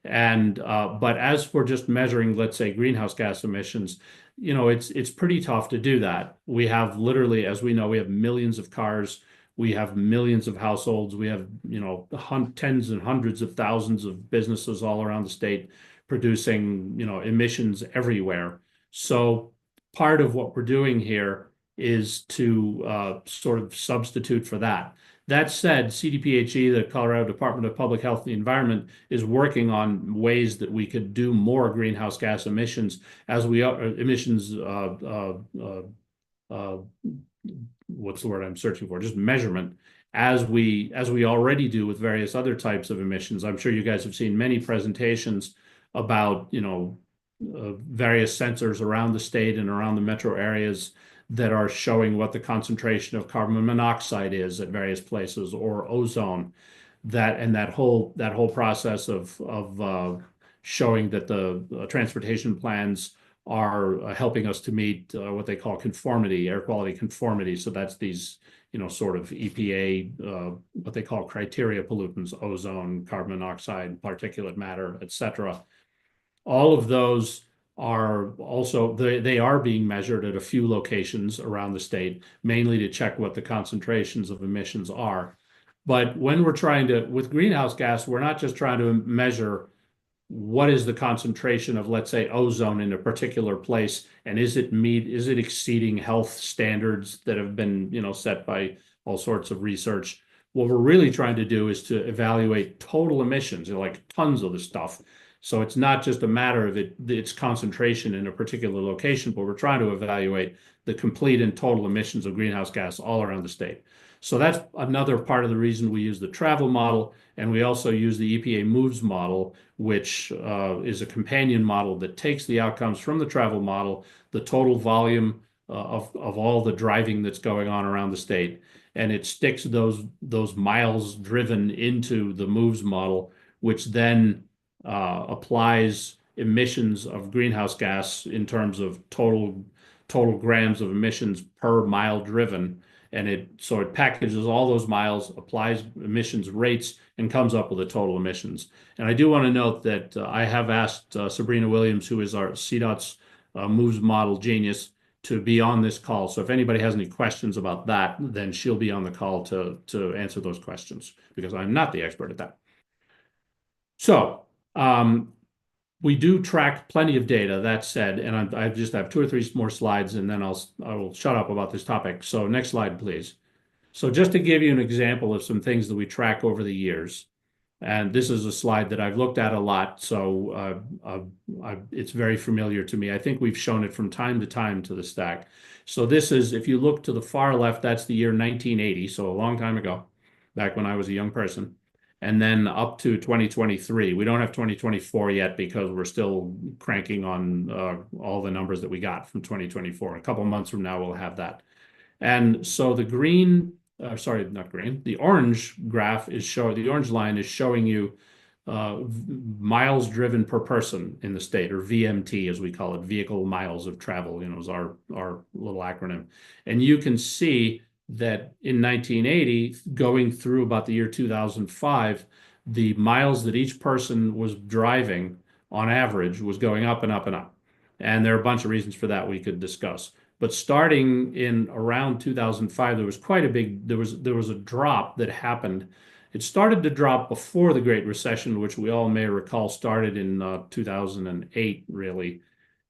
And but as for just measuring, let's say, greenhouse gas emissions, you know, it's pretty tough to do that. We have literally, as we know, we have millions of cars. We have millions of households. We have, you know, tens and hundreds of thousands of businesses all around the state producing, you know, emissions everywhere. So part of what we're doing here is to sort of substitute for that. That said, CDPHE, the Colorado Department of Public Health and the Environment, is working on ways that we could do more greenhouse gas emissions as we what's the word I'm searching for? Just measurement, as we already do with various other types of emissions. I'm sure you guys have seen many presentations about, various sensors around the state and around the metro areas that are showing what the concentration of carbon monoxide is at various places, or ozone. That whole process of showing that the transportation plans are helping us to meet what they call conformity, air quality conformity. So that's these, sort of EPA, what they call criteria pollutants: ozone, carbon monoxide, particulate matter, etc. All of those are also, they are being measured at a few locations around the state, mainly to check what the concentrations of emissions are. But when we're trying to, with greenhouse gas, we're not just trying to measure what is the concentration of, let's say, ozone in a particular place, and is it exceeding health standards that have been, set by all sorts of research. What we're really trying to do is to evaluate total emissions, like tons of the stuff. So it's not just a matter of its concentration in a particular location, but we're trying to evaluate the complete and total emissions of greenhouse gas all around the state. So that's another part of the reason we use the travel model, and we also use the EPA MOVES model, which is a companion model that takes the outcomes from the travel model, the total volume of all the driving that's going on around the state, and it sticks those miles driven into the MOVES model, which then applies emissions of greenhouse gas in terms of total grams of emissions per mile driven. And it packages all those miles, applies emissions rates, and comes up with the total emissions. And I do want to note that I have asked Sabrina Williams, who is our CDOT's MOVES model genius, to be on this call. So if anybody has any questions about that, then she'll be on the call to answer those questions, because I'm not the expert at that. So we do track plenty of data, that said, and I just have 2 or 3 more slides, and then I will shut up about this topic. So next slide, please. So just to give you an example of some things that we track over the years, and this is a slide that I've looked at a lot, so it's very familiar to me. I think we've shown it from time to time to the STAC. So this is, if you look to the far left, that's the year 1980, so a long time ago, back when I was a young person. And then up to 2023. We don't have 2024 yet because we're still cranking on all the numbers that we got from 2024. A couple months from now, we'll have that. And so the the orange graph is the orange line is showing you miles driven per person in the state, or VMT as we call it, vehicle miles of travel, is our little acronym. And you can see that in 1980, going through about the year 2005, the miles that each person was driving on average was going up and up and up. And there are a bunch of reasons for that we could discuss. But starting in around 2005, there was quite a big, there was a drop that happened. It started to drop before the Great Recession, which we all may recall started in 2008, really.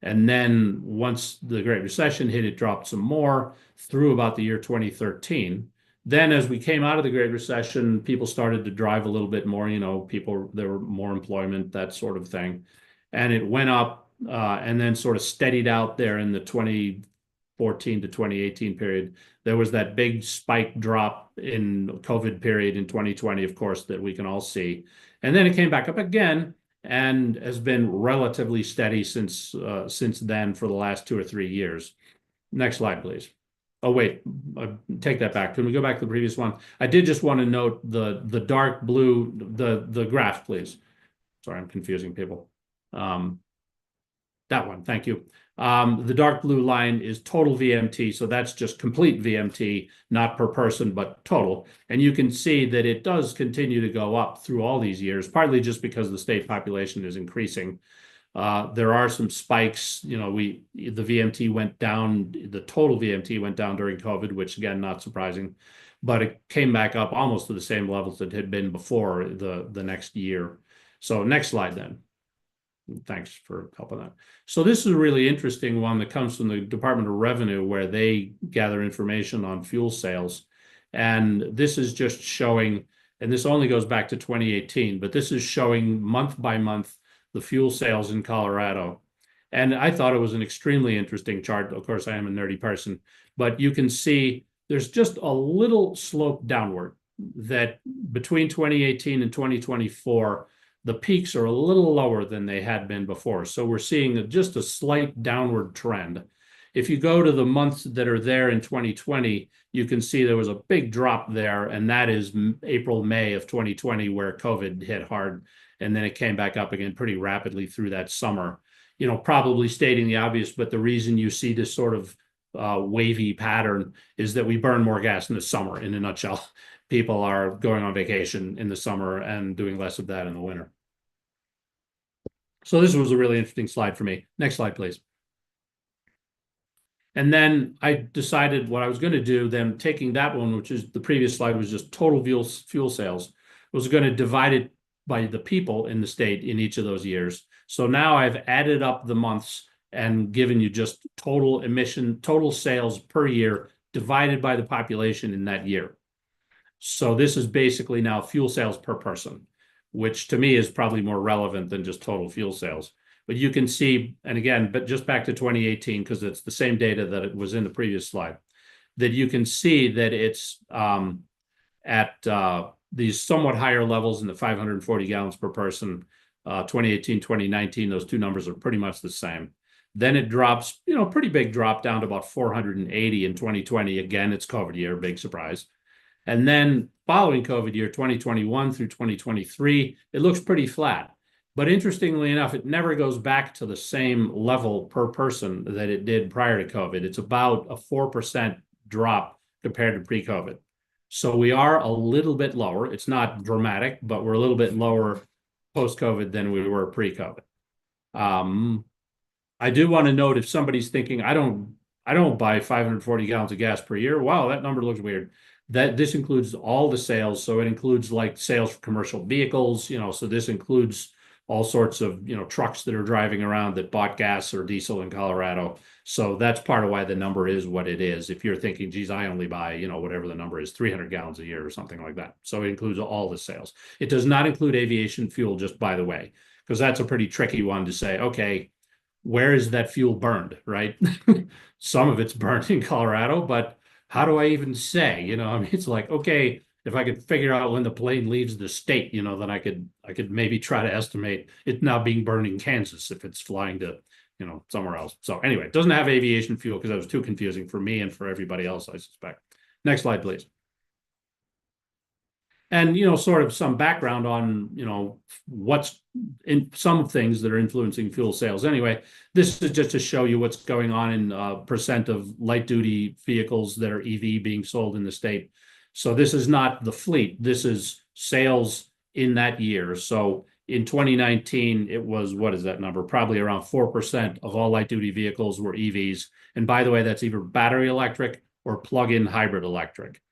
And then once the Great Recession hit, it dropped some more through about the year 2013. Then as we came out of the Great Recession, people started to drive a little bit more, there were more employment, that sort of thing. And it went up and then sort of steadied out there in the 2014 to 2018 period. There was that big spike drop in COVID period in 2020, of course, that we can all see. And then it came back up again, and has been relatively steady since then for the last 2 or 3 years. Next slide, please. Oh, wait, take that back. Can we go back to the previous one? I did just want to note the dark blue, the graph, please. Sorry, I'm confusing people. That one, thank you. The dark blue line is total VMT, so that's just complete VMT, not per person, but total. And you can see that it does continue to go up through all these years, partly just because the state population is increasing. There are some spikes, the VMT went down, the total VMT went down during COVID, which again, not surprising, but it came back up almost to the same levels that had been before the next year. So next slide then. Thanks for helping that. So this is a really interesting one that comes from the Department of Revenue, where they gather information on fuel sales. And this is just showing, and this only goes back to 2018, but this is showing month by month the fuel sales in Colorado. And I thought it was an extremely interesting chart. Of course, I am a nerdy person, but you can see there's just a little slope downward that between 2018 and 2024, the peaks are a little lower than they had been before. So we're seeing just a slight downward trend. If you go to the months that are there in 2020, you can see there was a big drop there, and that is April, May of 2020, where COVID hit hard, and then it came back up again pretty rapidly through that summer. You know, probably stating the obvious, but the reason you see this sort of wavy pattern is that we burn more gas in the summer, in a nutshell. People are going on vacation in the summer and doing less of that in the winter. So this was a really interesting slide for me. Next slide, please. And then I decided what I was going to do, then taking that one, which is the previous slide was just total fuel sales, was going to divide it by the people in the state in each of those years. So now I've added up the months and given you just total sales per year divided by the population in that year. So this is basically now fuel sales per person, which to me is probably more relevant than just total fuel sales. But you can see, and again, but just back to 2018, because it's the same data that it was in the previous slide, that you can see that it's at these somewhat higher levels in the 540 gallons per person. 2018, 2019, those two numbers are pretty much the same. Then it drops, you know, pretty big drop down to about 480 in 2020. Again, it's COVID year, big surprise. And then following COVID year, 2021 through 2023, it looks pretty flat. But interestingly enough, it never goes back to the same level per person that it did prior to COVID. It's about a 4% drop compared to pre-COVID. So we are a little bit lower. It's not dramatic, but we're a little bit lower post-COVID than we were pre-COVID. I do want to note, if somebody's thinking, I don't buy 540 gallons of gas per year. Wow, that number looks weird. That this includes all the sales. So it includes like sales for commercial vehicles, you know, so this includes all sorts of, you know, trucks that are driving around that bought gas or diesel in Colorado. So that's part of why the number is what it is. If you're thinking, geez, I only buy, you know, whatever the number is, 300 gallons a year or something like that. So it includes all the sales. It does not include aviation fuel, just by the way, because that's a pretty tricky one to say, okay, where is that fuel burned, right? Some of it's burned in Colorado, but how do I even say, you know, I mean, it's like, okay, if I could figure out when the plane leaves the state, you know, then I could maybe try to estimate it now being burned in Kansas if it's flying to, you know, somewhere else. So anyway, it doesn't have aviation fuel because that was too confusing for me and for everybody else, I suspect. Next slide, please. And, you know, sort of some background on, you know, what's in some things that are influencing fuel sales. Anyway, this is just to show you what's going on in percent of light duty vehicles that are EV being sold in the state. So this is not the fleet. This is sales in that year. So in 2019, it was, what is that number? Probably around 4% of all light duty vehicles were EVs. And by the way, that's either battery electric or plug-in hybrid electric.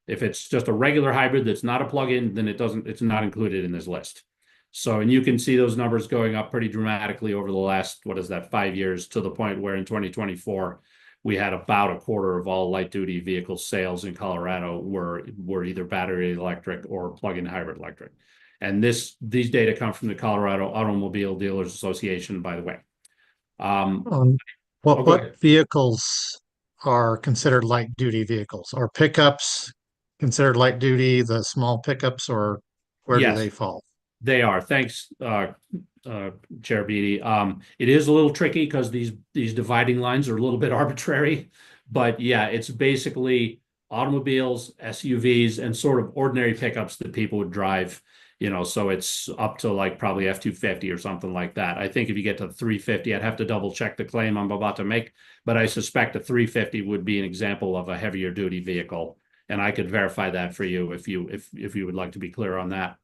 If it's just a regular hybrid that's not a plug-in, then it's not included in this list. So, and you can see those numbers going up pretty dramatically over the last, what is that, 5 years, to the point where in 2024, we had about a quarter of all light duty vehicle sales in Colorado were either battery electric or plug-in hybrid electric. And these data come from the Colorado Automobile Dealers Association, by the way. What vehicles are considered light duty vehicles? Are pickups considered light duty, the small pickups, or where do they fall? They are. Thanks, Chair Beatty. It is a little tricky because these dividing lines are a little bit arbitrary, but yeah, it's basically automobiles, SUVs, and sort of ordinary pickups that people would drive, you know, so it's up to like probably F-250 or something like that. I think if you get to 350, I'd have to double check the claim I'm about to make, but I suspect a 350 would be an example of a heavier duty vehicle. And I could verify that for you if you would like to be clear on that.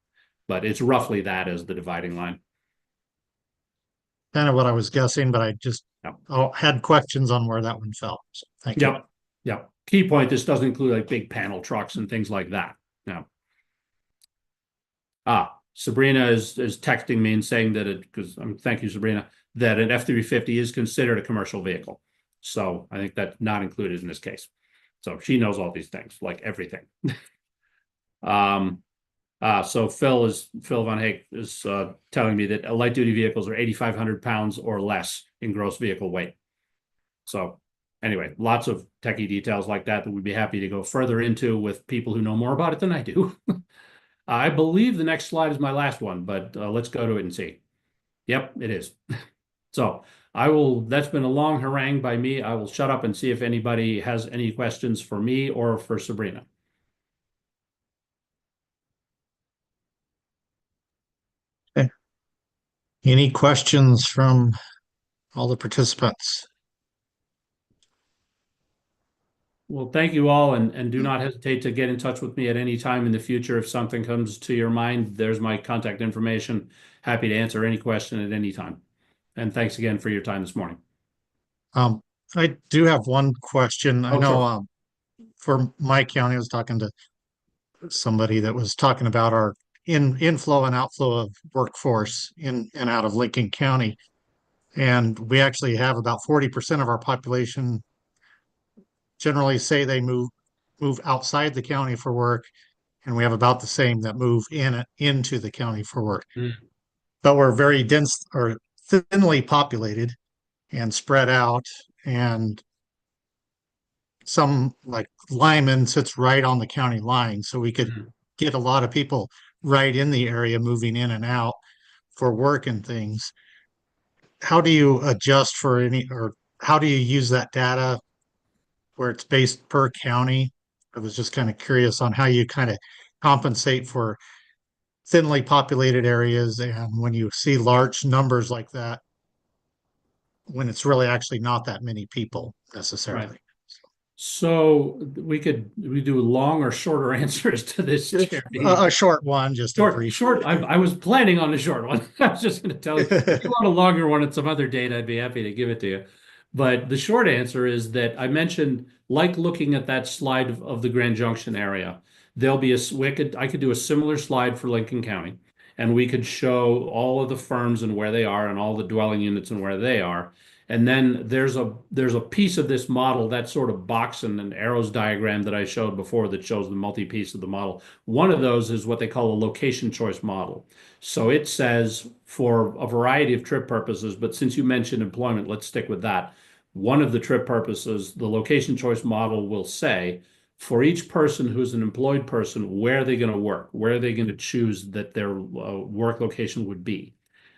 But it's roughly that as the dividing line. Kind of what I was guessing, but I just had questions on where that one fell. So thank you. Yep. Key point, this doesn't include like big panel trucks and things like that. No. Sabrina is texting me and saying that thank you, Sabrina, that an F-350 is considered a commercial vehicle. So I think that's not included in this case. So she knows all these things, like everything. So Phil Von Hake is telling me that light duty vehicles are 8,500 pounds or less in gross vehicle weight. So anyway, lots of techie details like that we'd be happy to go further into with people who know more about it than I do. I believe the next slide is my last one, but let's go to it and see. Yep, it is. So that's been a long harangue by me. I will shut up and see if anybody has any questions for me or for Sabrina. Okay. Any questions from all the participants? Well, thank you all, and do not hesitate to get in touch with me at any time in the future. If something comes to your mind, there's my contact information. Happy to answer any question at any time. And thanks again for your time this morning. I do have one question. I Oh, know sure. for my county, I was talking to somebody that was talking about our inflow and outflow of workforce in and out of Lincoln County. And we actually have about 40% of our population generally say they move outside the county for work, and we have about the same that move into the county for work. But we're very dense or thinly populated and spread out, and some like Lyman sits right on the county line, so we could get a lot of people right in the area moving in and out for work and things. How do you adjust for or how do you use that data where it's based per county? I was just kind of curious on how you kind of compensate for thinly populated areas, and when you see large numbers like that, when it's really actually not that many people necessarily. Right. So we do long or shorter answers to this, Chair. A short one, just a brief. Short. I was planning on a short one. I was just going to tell you. If you want a longer one at some other date, I'd be happy to give it to you. But the short answer is that I mentioned, like looking at that slide of the Grand Junction area, there'll be I could do a similar slide for Lincoln County, and we could show all of the firms and where they are and all the dwelling units and where they are. And then there's a piece of this model, that sort of box and arrows diagram that I showed before that shows the multi-piece of the model. One of those is what they call a location choice model. So it says for a variety of trip purposes, but since you mentioned employment, let's stick with that. One of the trip purposes, the location choice model will say, for each person who's an employed person, where are they going to work? Where are they going to choose that their work location would be?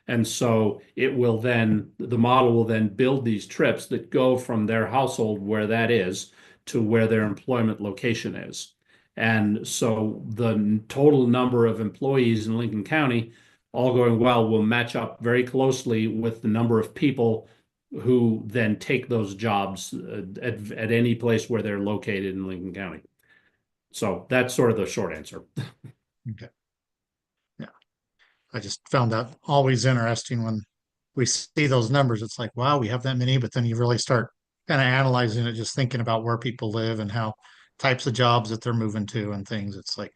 And so the model will then build these trips that go from their household, where that is, to where their employment location is. And so the total number of employees in Lincoln County, all going well, will match up very closely with the number of people who then take those jobs at any place where they're located in Lincoln County. So that's sort of the short answer. Okay. I just found that always interesting when we see those numbers. It's like, wow, we have that many, but then you really start kind of analyzing it, just thinking about where people live and how types of jobs that they're moving to and things. It's like,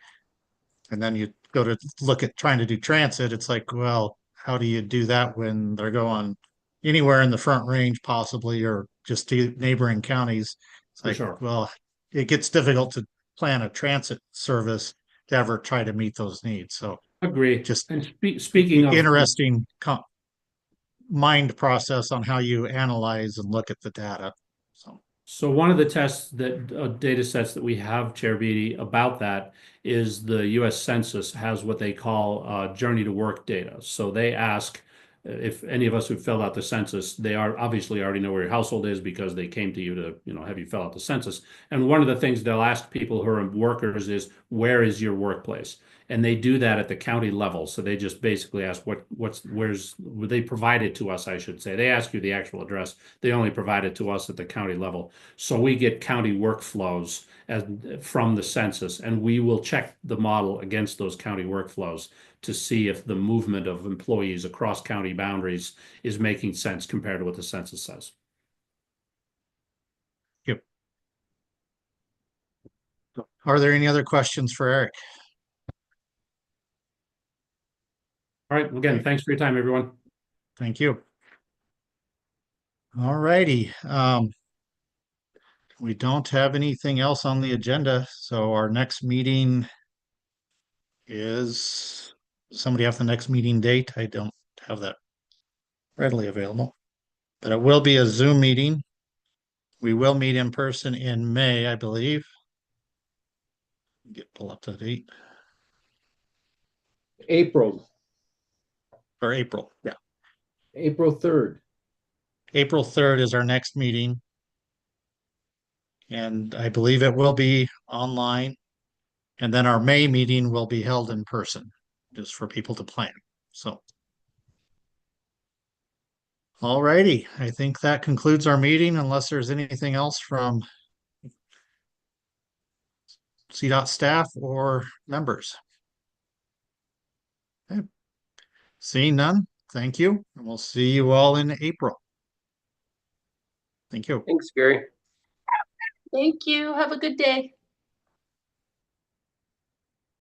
and then you go to look at trying to do transit. It's like, well, how do you do that when they're going anywhere in the Front Range possibly, or just to neighboring counties? It's like, sure. Well, it gets difficult to plan a transit service to ever try to meet those needs. So agree. Just speaking of interesting mind process on how you analyze and look at the data. So one of the tests that data sets that we have, Chair Beatty, about that is the U.S. Census has what they call journey to work data. So they ask if any of us who filled out the census, they are obviously already know where your household is because they came to you to have you fill out the census. And one of the things they'll ask people who are workers is, where is your workplace? And they do that at the county level. So they just basically ask where's they provide it to us, I should say. They ask you the actual address. They only provide it to us at the county level. So we get county workflows from the census, and we will check the model against those county workflows to see if the movement of employees across county boundaries is making sense compared to what the census says. Yep. Are there any other questions for Eric? All right. Again, thanks for your time, everyone. Thank you. All righty. We don't have anything else on the agenda. So our next meeting Does somebody have the next meeting date? I don't have that readily available, but it will be a Zoom meeting. We will meet in person in May, I believe. Pull up the date. April Or April, yeah. April 3rd. April 3rd is our next meeting. And I believe it will be online. And then our May meeting will be held in person, just for people to plan. So. All righty, I think that concludes our meeting unless there's anything else from CDOT staff or members. Okay. Seeing none, thank you, and we'll see you all in April. Thank you. Thanks, Gary. Thank you. Have a good day.